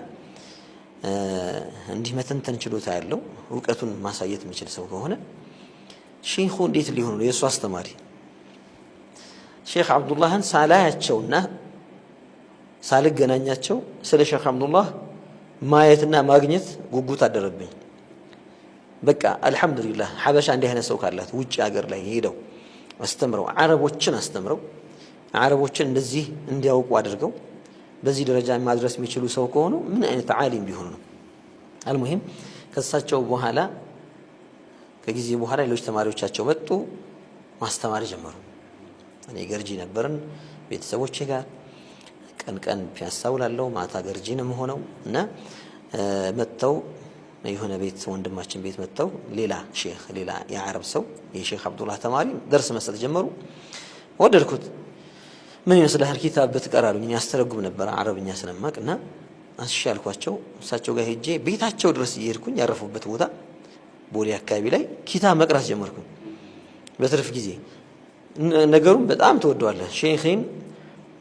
እንዲህ መተንተን ችሎታ ያለው እውቀቱን ማሳየት የሚችል ሰው ከሆነ ሼኹ እንዴት ሊሆን ነው የእሱ አስተማሪ? ሼክ አብዱላህን ሳላያቸውና ሳልገናኛቸው ስለ ሼክ አብዱላህ ማየትና ማግኘት ጉጉት አደረብኝ። በቃ አልሐምዱሊላህ ሐበሻ እንዲህ አይነት ሰው ካላት ውጭ ሀገር ላይ ሄደው አስተምረው አረቦችን አስተምረው አረቦችን እንደዚህ እንዲያውቁ አድርገው በዚህ ደረጃ ማድረስ የሚችሉ ሰው ከሆኑ ምን አይነት ዓሊም ቢሆኑ ነው? አልሙሂም ከሳቸው በኋላ ከጊዜ በኋላ ሌሎች ተማሪዎቻቸው መጡ፣ ማስተማር ጀመሩ። እኔ ገርጂ ነበርን ቤተሰቦቼ ጋር ቀን ፒያሳ ውላለሁ፣ ማታ ገርጂ ነው የምሆነው እና መጥተው የሆነ ቤት ወንድማችን ቤት መጥተው ሌላ ሼክ ሌላ የአረብ ሰው የሼክ አብዱላህ ተማሪ ደርስ መስጠት ጀመሩ። ወደድኩት። ምን ይመስልሃል ኪታብ ብትቀራሉኝ? ያስተረጉም ነበር አረብኛ ስለማቅ እና አስሻ ያልኳቸው እሳቸው ጋር ሄጄ ቤታቸው ድረስ እየሄድኩኝ ያረፉበት ቦታ ቦሌ አካባቢ ላይ ኪታብ መቅራት ጀመርኩኝ በትርፍ ጊዜ። ነገሩን በጣም ተወደዋለህ። ሼኽን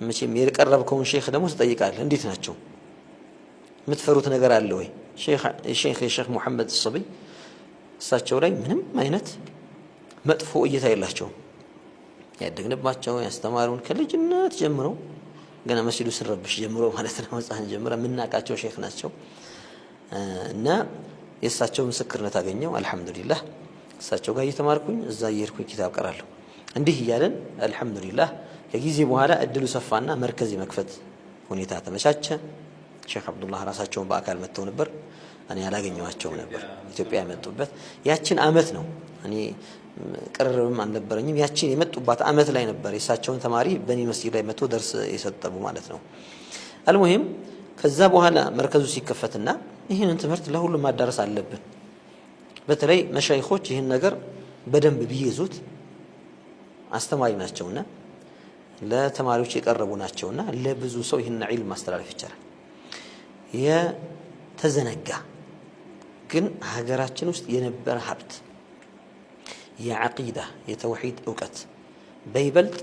መቼም የቀረብከውን ሼክ ደግሞ ትጠይቃለህ፣ እንዴት ናቸው? የምትፈሩት ነገር አለ ወይ? ሼክ ሙሐመድ ሶቢይ እሳቸው ላይ ምንም አይነት መጥፎ እይታ የላቸውም። ያደግንባቸው ያስተማሩን ከልጅነት ጀምሮ ገና መስጂዱ ስንረብሽ ጀምሮ ማለት ነው ህፃን ጀምሮ የምናውቃቸው ሼክ ናቸው እና የእሳቸው ምስክርነት አገኘው። አልሐምዱሊላህ እሳቸው ጋር እየተማርኩኝ እዛ እየሄድኩኝ ኪታብ ቀራለሁ። እንዲህ እያለን አልহামዱሊላህ ከጊዜ በኋላ እድሉ ሰፋና መርከዝ የመክፈት ሁኔታ ተመቻቸ። ሼክ አብዱላህ ራሳቸውን በአካል መጥተው ነበር። እኔ ያላገኘዋቸውም ነበር። ኢትዮጵያ የመጡበት ያችን አመት ነው። እኔ ቅርርብም አልነበረኝም። ያችን የመጡባት አመት ላይ ነበር የሳቸውን ተማሪ በእኔ መስጊድ ላይ መጥቶ ደርስ የሰጠቡ ማለት ነው። አልሙሂም ከዛ በኋላ መርከዙ ሲከፈትና ይህንን ትምህርት ለሁሉም ማዳረስ አለብን። በተለይ መሻይኾች ይህን ነገር በደንብ ቢይዙት አስተማሪ ናቸውና ለተማሪዎች የቀረቡ ናቸውና ለብዙ ሰው ይህን ዒልም ማስተላለፍ ይቻላል። የተዘነጋ ግን ሀገራችን ውስጥ የነበረ ሀብት የዓቂዳ የተውሂድ እውቀት በይበልጥ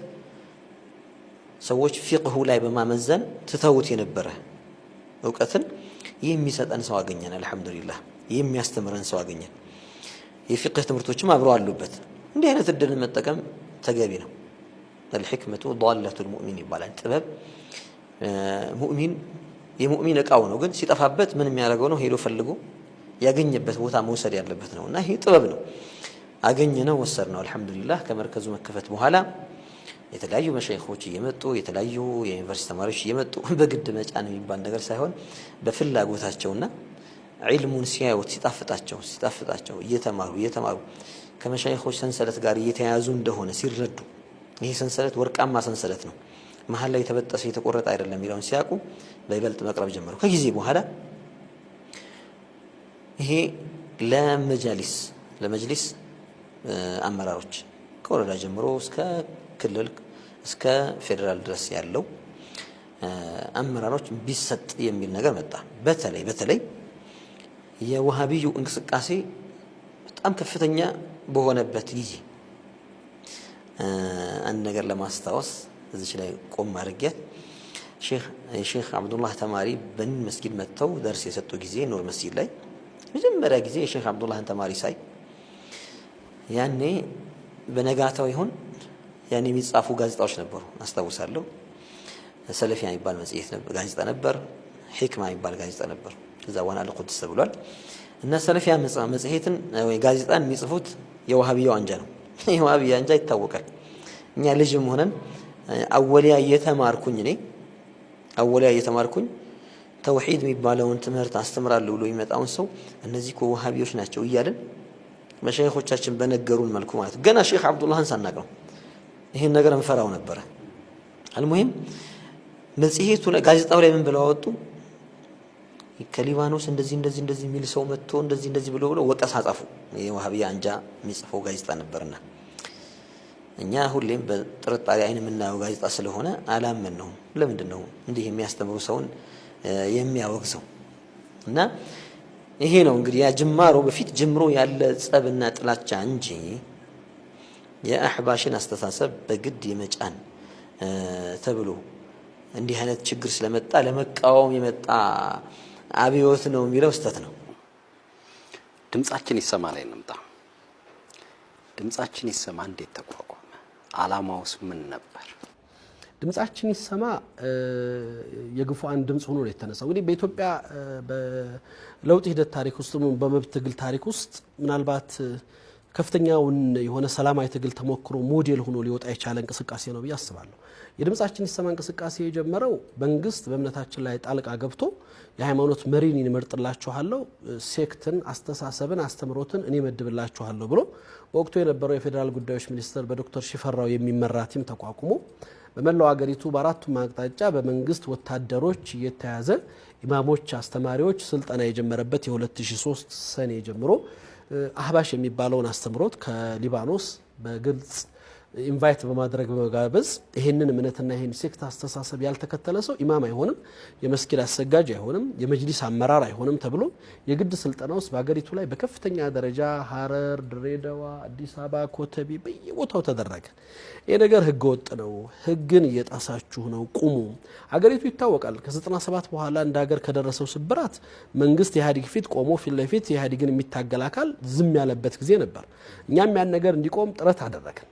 ሰዎች ፊቅሁ ላይ በማመዘን ትተውት የነበረ እውቀትን የሚሰጠን ሰው አገኘን። አልহামዱሊላህ የሚያስተምረን ሰው አገኘን። የፊቅህ ትምህርቶችም አብረው አሉበት። እንዲህ አይነት እድል መጠቀም ተገቢ ነው። الحكمة ضالة المؤمن ይባላል። ጥበብ ሙእሚን የሙእሚን እቃው ነው። ግን ሲጠፋበት ምን የሚያደርገው ነው? ሄዶ ፈልጎ ያገኘበት ቦታ መውሰድ ያለበት ነውና ይሄ ጥበብ ነው። አገኘነው ወሰድነው። አልহামዱሊላህ ከመርከዙ መከፈት በኋላ የተለያዩ መሻይኾች እየመጡ የተለያዩ የዩኒቨርሲቲ ተማሪዎች እየመጡ በግድ መጫን የሚባል ነገር ሳይሆን በፍላጎታቸውና ዒልሙን ሲያዩት ሲጣፍጣቸው እየተማሩ ከመሻይኾች ሰንሰለት ጋር እየተያያዙ እንደሆነ ሲረዱ ይሄ ሰንሰለት ወርቃማ ሰንሰለት ነው፣ መሀል ላይ የተበጠሰ የተቆረጠ አይደለም የሚለውን ሲያውቁ በይበልጥ መቅረብ ጀመሩ። ከጊዜ በኋላ ይሄ ለመጅሊስ አመራሮች ከወረዳ ጀምሮ እስከ ክልል እስከ ፌደራል ድረስ ያለው አመራሮች ቢሰጥ የሚል ነገር መጣ። በተለይ የወሃቢዩ እንቅስቃሴ በጣም ከፍተኛ በሆነበት ጊዜ አንድ ነገር ለማስታወስ እዚህ ላይ ቆም አድርጌት ሼክ አብዱላህ ተማሪ በን መስጊድ መጥተው ደርስ የሰጡ ጊዜ ኑር መስጊድ ላይ መጀመሪያ ጊዜ የሼክ አብዱላህን ተማሪ ሳይ ያኔ በነጋታው ይሁን ያኔ የሚጻፉ ጋዜጣዎች ነበሩ አስታውሳለሁ። ሰለፊያ የሚባል መጽሔት ነበር፣ ጋዜጣ ነበር። ሂክማ የሚባል ጋዜጣ ነበር። ከዛ ዋና ለቁድስ ተብሏል። እና ሰለፊያ መጽሔትን ወይ ጋዜጣን የሚጽፉት የዋሃቢያው አንጃ ነው። የዋሃቢያ አንጃ ይታወቃል። እኛ ልጅም ሆነን አወሊያ እየተማርኩኝ ተውሂድ የሚባለውን ትምህርት አስተምራለሁ ብሎ ይመጣውን ሰው እነዚህ እኮ ዋሃቢዎች ናቸው እያልን መሻይኾቻችን በነገሩን መልኩ ማለት ገና ሼክ አብዱላህን ሳናቅ ነው ይሄን ነገር እንፈራው ነበር። አልሙሂም መጽሔቱ ጋዜጣው ላይ ምን ብለው አወጡ? ከሊባኖስ እንደዚህ የሚል ሰው መጥቶ እንደዚህ ብሎ ወቀሳ ጻፉ። የዋሃቢያ አንጃ የሚጽፈው ጋዜጣ ነበርና እኛ ሁሌም በጥርጣሬ አይን የምናየው ጋዜጣ ስለሆነ አላመን ነው። ለምንድን ነው እንዲህ የሚያስተምሩ ሰውን የሚያወግዘው? እና ይሄ ነው እንግዲህ ያ ጅማሮ በፊት ጅምሮ ያለ ጸብና ጥላቻ እንጂ የአህባሽን አስተሳሰብ በግድ የመጫን ተብሎ እንዲህ አይነት ችግር ስለመጣ ለመቃወም የመጣ አብዮት ነው የሚለው ስተት ነው። ድምጻችን ይሰማ ላይ እንምጣ። ድምጻችን ይሰማ እንዴት ተቋቋመ? አላማውስ ምን ነበር? ድምጻችን ይሰማ የግፉአን ድምጽ ሆኖ ነው የተነሳው። እንግዲህ በኢትዮጵያ በለውጥ ሂደት ታሪክ ውስጥ በመብት ትግል ታሪክ ውስጥ ምናልባት ከፍተኛውን የሆነ ሰላማዊ ትግል ተሞክሮ ሞዴል ሆኖ ሊወጣ የቻለ እንቅስቃሴ ነው ብዬ አስባለሁ። የድምጻችን ይሰማ እንቅስቃሴ የጀመረው መንግስት በእምነታችን ላይ ጣልቃ ገብቶ የሃይማኖት መሪን ይመርጥላችኋለሁ፣ ሴክትን፣ አስተሳሰብን፣ አስተምሮትን እኔ መድብላችኋለሁ ብሎ በወቅቱ የነበረው የፌደራል ጉዳዮች ሚኒስትር በዶክተር ሽፈራው የሚመራ ቲም ተቋቁሞ በመላው ሀገሪቱ በአራቱም አቅጣጫ በመንግስት ወታደሮች እየተያዘ ኢማሞች፣ አስተማሪዎች ስልጠና የጀመረበት የ2003 ሰኔ ጀምሮ አህባሽ የሚባለውን አስተምሮት ከሊባኖስ በግልጽ ኢንቫይት በማድረግ በመጋበዝ ይሄንን እምነትና ይሄን ሴክት አስተሳሰብ ያልተከተለ ሰው ኢማም አይሆንም፣ የመስጊድ አሰጋጅ አይሆንም፣ የመጅሊስ አመራር አይሆንም ተብሎ የግድ ስልጠና ውስጥ በአገሪቱ ላይ በከፍተኛ ደረጃ ሐረር፣ ድሬዳዋ፣ አዲስ አበባ፣ ኮተቤ በየቦታው ተደረገ። ይሄ ነገር ህገ ወጥ ነው፣ ህግን እየጣሳችሁ ነው፣ ቁሙ። አገሪቱ ይታወቃል ከ97 በኋላ እንደ ሀገር ከደረሰው ስብራት መንግስት የኢህአዴግ ፊት ቆሞ ፊት ለፊት የኢህአዴግን የሚታገል አካል ዝም ያለበት ጊዜ ነበር። እኛም ያን ነገር እንዲቆም ጥረት አደረግን።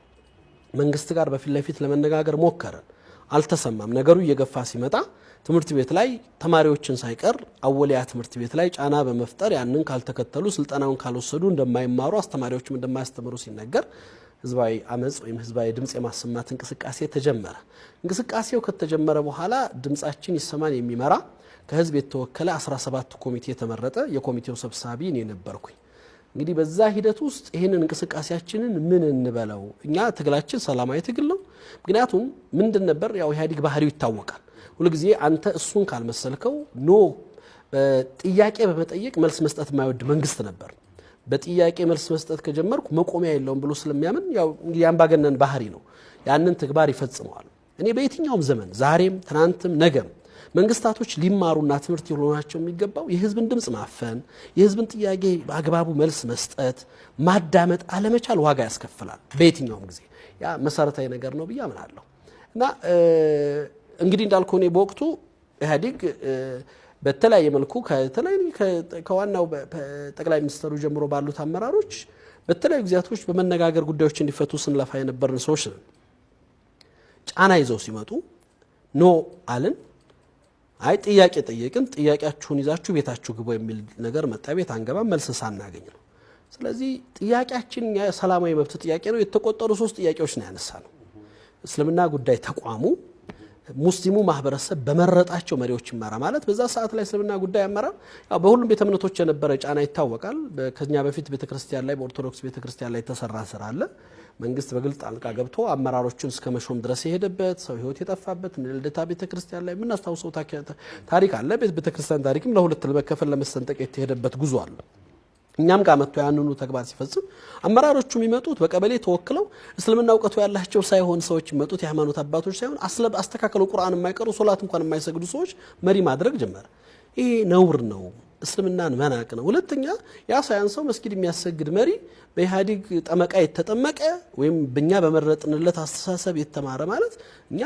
መንግስት ጋር በፊት ለፊት ለመነጋገር ሞከረን፣ አልተሰማም። ነገሩ እየገፋ ሲመጣ ትምህርት ቤት ላይ ተማሪዎችን ሳይቀር አወሊያ ትምህርት ቤት ላይ ጫና በመፍጠር ያንን ካልተከተሉ ስልጠናውን ካልወሰዱ እንደማይማሩ አስተማሪዎችም እንደማያስተምሩ ሲነገር ህዝባዊ አመጽ ወይም ህዝባዊ ድምጽ የማሰማት እንቅስቃሴ ተጀመረ። እንቅስቃሴው ከተጀመረ በኋላ ድምጻችን ይሰማን የሚመራ ከህዝብ የተወከለ 17 ኮሚቴ ተመረጠ። የኮሚቴው ሰብሳቢ እኔ ነበርኩኝ። እንግዲህ በዛ ሂደት ውስጥ ይህንን እንቅስቃሴያችንን ምን እንበለው? እኛ ትግላችን ሰላማዊ ትግል ነው። ምክንያቱም ምንድን ነበር ያው ኢህአዴግ ባህሪው ይታወቃል። ሁልጊዜ አንተ እሱን ካልመሰልከው ኖ ጥያቄ በመጠየቅ መልስ መስጠት የማይወድ መንግስት ነበር። በጥያቄ መልስ መስጠት ከጀመርኩ መቆሚያ የለውም ብሎ ስለሚያምን ያው የአምባገነን ባህሪ ነው። ያንን ተግባር ይፈጽመዋል። እኔ በየትኛውም ዘመን ዛሬም ትናንትም ነገም መንግስታቶች ሊማሩና ትምህርት ሊሆናቸው የሚገባው የህዝብን ድምጽ ማፈን፣ የህዝብን ጥያቄ በአግባቡ መልስ መስጠት፣ ማዳመጥ አለመቻል ዋጋ ያስከፍላል። በየትኛውም ጊዜ ያ መሰረታዊ ነገር ነው ብዬ አምናለሁ። እና እንግዲህ እንዳልኩ እኔ በወቅቱ ኢህአዴግ በተለያየ መልኩ ከዋናው ጠቅላይ ሚኒስትሩ ጀምሮ ባሉት አመራሮች በተለያዩ ጊዜያቶች በመነጋገር ጉዳዮች እንዲፈቱ ስንለፋ የነበርን ሰዎች ነን። ጫና ይዘው ሲመጡ ኖ አልን። አይ ጥያቄ ጠየቅን፣ ጥያቄያችሁን ይዛችሁ ቤታችሁ ግቡ የሚል ነገር መጣ። ቤት አንገባም መልስ ሳናገኝ ነው። ስለዚህ ጥያቄያችን የሰላማዊ መብት ጥያቄ ነው። የተቆጠሩ 3 ጥያቄዎች ነው ያነሳነው። እስልምና ጉዳይ ተቋሙ ሙስሊሙ ማህበረሰብ በመረጣቸው መሪዎች ይመራ ማለት በዛ ሰዓት ላይ እስልምና ጉዳይ ያመራ ያው በሁሉም ቤተ እምነቶች የነበረ ጫና ይታወቃል። ከኛ በፊት ቤተክርስቲያን ላይ በኦርቶዶክስ ቤተክርስቲያን ላይ ተሰራ ስራ አለ። መንግስት በግልጽ ጣልቃ ገብቶ አመራሮችን እስከ መሾም ድረስ የሄደበት ሰው ህይወት የጠፋበት ልደታ ቤተክርስቲያን ላይ የምናስታውሰው ታሪክ አለ። ቤተክርስቲያን ታሪክም ለሁለት ለመከፈል ለመሰንጠቅ የተሄደበት ጉዞ አለ። እኛም ጋር መጥቶ ያንኑ ተግባር ሲፈጽም አመራሮቹ የሚመጡት በቀበሌ ተወክለው እስልምና እውቀቱ ያላቸው ሳይሆን ሰዎች የሚመጡት የሃይማኖት አባቶች ሳይሆን አስተካከለው ቁርአን የማይቀሩ ሶላት እንኳን የማይሰግዱ ሰዎች መሪ ማድረግ ጀመረ። ይሄ ነውር ነው፣ እስልምናን መናቅ ነው። ሁለተኛ ያ ሳያንሰው መስጊድ የሚያሰግድ መሪ በኢህአዴግ ጠመቃ የተጠመቀ ወይም በእኛ በመረጥንለት አስተሳሰብ የተማረ ማለት እኛ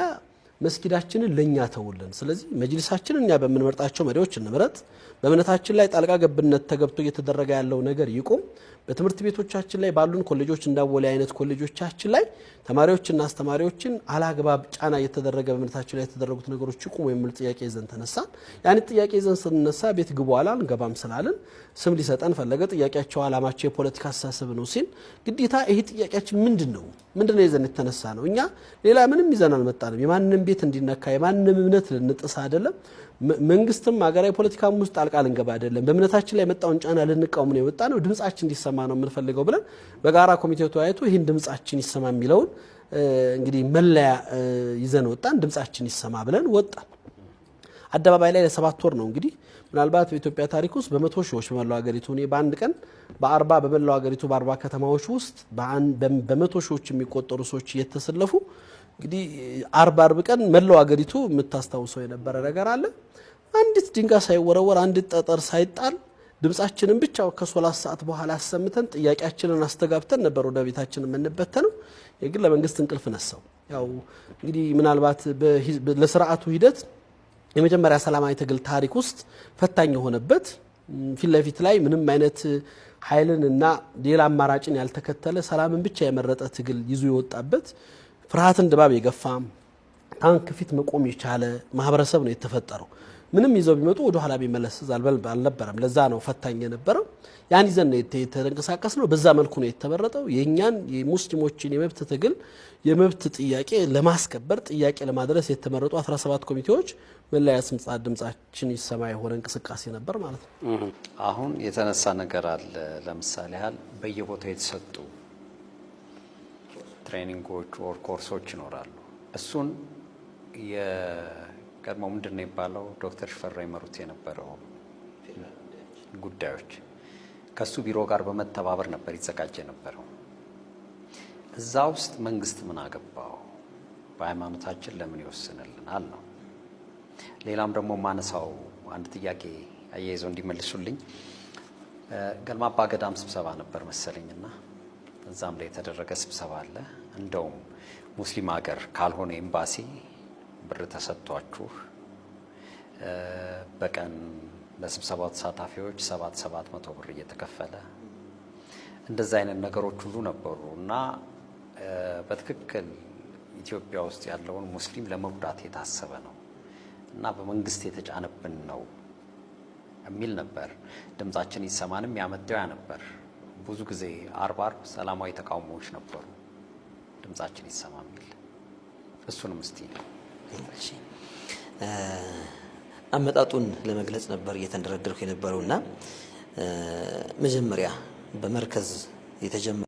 መስጊዳችንን ለኛ ተውልን። ስለዚህ መጅሊሳችንን እኛ በምንመርጣቸው መሪዎች እንምረጥ። በእምነታችን ላይ ጣልቃ ገብነት ተገብቶ እየተደረገ ያለው ነገር ይቁም። በትምህርት ቤቶቻችን ላይ ባሉን ኮሌጆች እንዳወለ አይነት ኮሌጆቻችን ላይ ተማሪዎችና አስተማሪዎችን አላግባብ ጫና እየተደረገ በእምነታችን ላይ የተደረጉት ነገሮች ይቁሙ የሚል ጥያቄ ይዘን ተነሳን። ያን ጥያቄ ይዘን ስንነሳ ቤት ግቡ አላልን፣ ገባም ስላልን ስም ሊሰጠን ፈለገ። ጥያቄያቸው አላማቸው የፖለቲካ አስተሳሰብ ነው ሲል ግዴታ ይሄ ጥያቄያችን ምንድነው ይዘን የተነሳ ነው። እኛ ሌላ ምንም ይዘን አልመጣንም። የማንንም ቤት እንዲነካ የማንንም እምነት ልንጥስ አይደለም። መንግስትም ሀገራዊ ፖለቲካም ውስጥ ጣልቃ ልንገባ አይደለም። በእምነታችን ላይ የመጣውን ጫና ልንቃወም ነው የወጣ ነው። ድምጻችን እንዲሰማ ነው የምንፈልገው ብለን በጋራ ኮሚቴው ተወያይቶ ይህን ድምጻችን ይሰማ የሚለውን እንግዲህ መለያ ይዘን ወጣን። ድምጻችን ይሰማ ብለን ወጣን። አደባባይ ላይ ለ7 ወር ነው እንግዲህ ምናልባት በኢትዮጵያ ታሪክ ውስጥ በመቶ ሺዎች በመላው ሀገሪቱ እኔ በአንድ ቀን በ40 በመላው ሀገሪቱ በ40 ከተማዎች ውስጥ በመቶ ሺዎች የሚቆጠሩ ሰዎች እየተሰለፉ እንግዲህ 40 ቀን መላው ሀገሪቱ የምታስታውሰው የነበረ ነገር አለ። አንዲት ድንጋይ ሳይወረወር አንዲት ጠጠር ሳይጣል ድምጻችንን ብቻ ከ3 ሰዓት በኋላ አሰምተን ጥያቄያችንን አስተጋብተን ነበር ወደ ቤታችን የምንበተነው። የግል ለመንግስት እንቅልፍ ነሳው። ያው እንግዲህ ምናልባት ለስርዓቱ ሂደት የመጀመሪያ ሰላማዊ ትግል ታሪክ ውስጥ ፈታኝ የሆነበት ፊት ለፊት ላይ ምንም አይነት ኃይልን እና ሌላ አማራጭን ያልተከተለ ሰላምን ብቻ የመረጠ ትግል ይዞ የወጣበት ፍርሃትን ድባብ የገፋ ታንክ ፊት መቆም የቻለ ማህበረሰብ ነው የተፈጠረው። ምንም ይዘው ቢመጡ ወደ ኋላ ቢመለስ አልነበረም። ለዛ ነው ፈታኝ የነበረው። ያን ይዘን ነው የተንቀሳቀስ ነው። በዛ መልኩ ነው የተመረጠው። የኛን የሙስሊሞችን የመብት ትግል የመብት ጥያቄ ለማስከበር ጥያቄ ለማድረስ የተመረጡ 17 ኮሚቴዎች መለያ ድምጻችን ይሰማ የሆነ እንቅስቃሴ ነበር ማለት ነው። አሁን የተነሳ ነገር አለ። ለምሳሌ ያህል በየቦታው የተሰጡ ትሬኒንጎች ኦር ኮርሶች ይኖራሉ። እሱን የቀድሞ ምንድን ነው የሚባለው ዶክተር ሽፈራ ይመሩት የነበረው ጉዳዮች ከሱ ቢሮ ጋር በመተባበር ነበር ይዘጋጅ የነበረው። እዛ ውስጥ መንግስት ምን አገባው? በሃይማኖታችን ለምን ይወስንልናል ነው። ሌላም ደግሞ ማነሳው አንድ ጥያቄ አያይዘው እንዲመልሱልኝ ገልማ አባ ገዳም ስብሰባ ነበር መሰለኝና እዛም ላይ የተደረገ ስብሰባ አለ። እንደውም ሙስሊም ሀገር ካልሆነ ኤምባሲ ብር ተሰጥቷችሁ በቀን ለስብሰባው ተሳታፊዎች 700 ብር እየተከፈለ እንደዛ አይነት ነገሮች ሁሉ ነበሩ እና በትክክል ኢትዮጵያ ውስጥ ያለውን ሙስሊም ለመጉዳት የታሰበ ነው እና በመንግስት የተጫነብን ነው የሚል ነበር። ድምጻችን ይሰማንም ያመጣው ያ ነበር። ብዙ ጊዜ 40 ሰላማዊ ተቃውሞዎች ነበሩ። ድምጻችን ይሰማ የሚል እሱንም እስቲ እሺ አመጣጡን ለመግለጽ ነበር እየተንደረደርኩ የነበረውና መጀመሪያ በመርከዝ የተጀመረ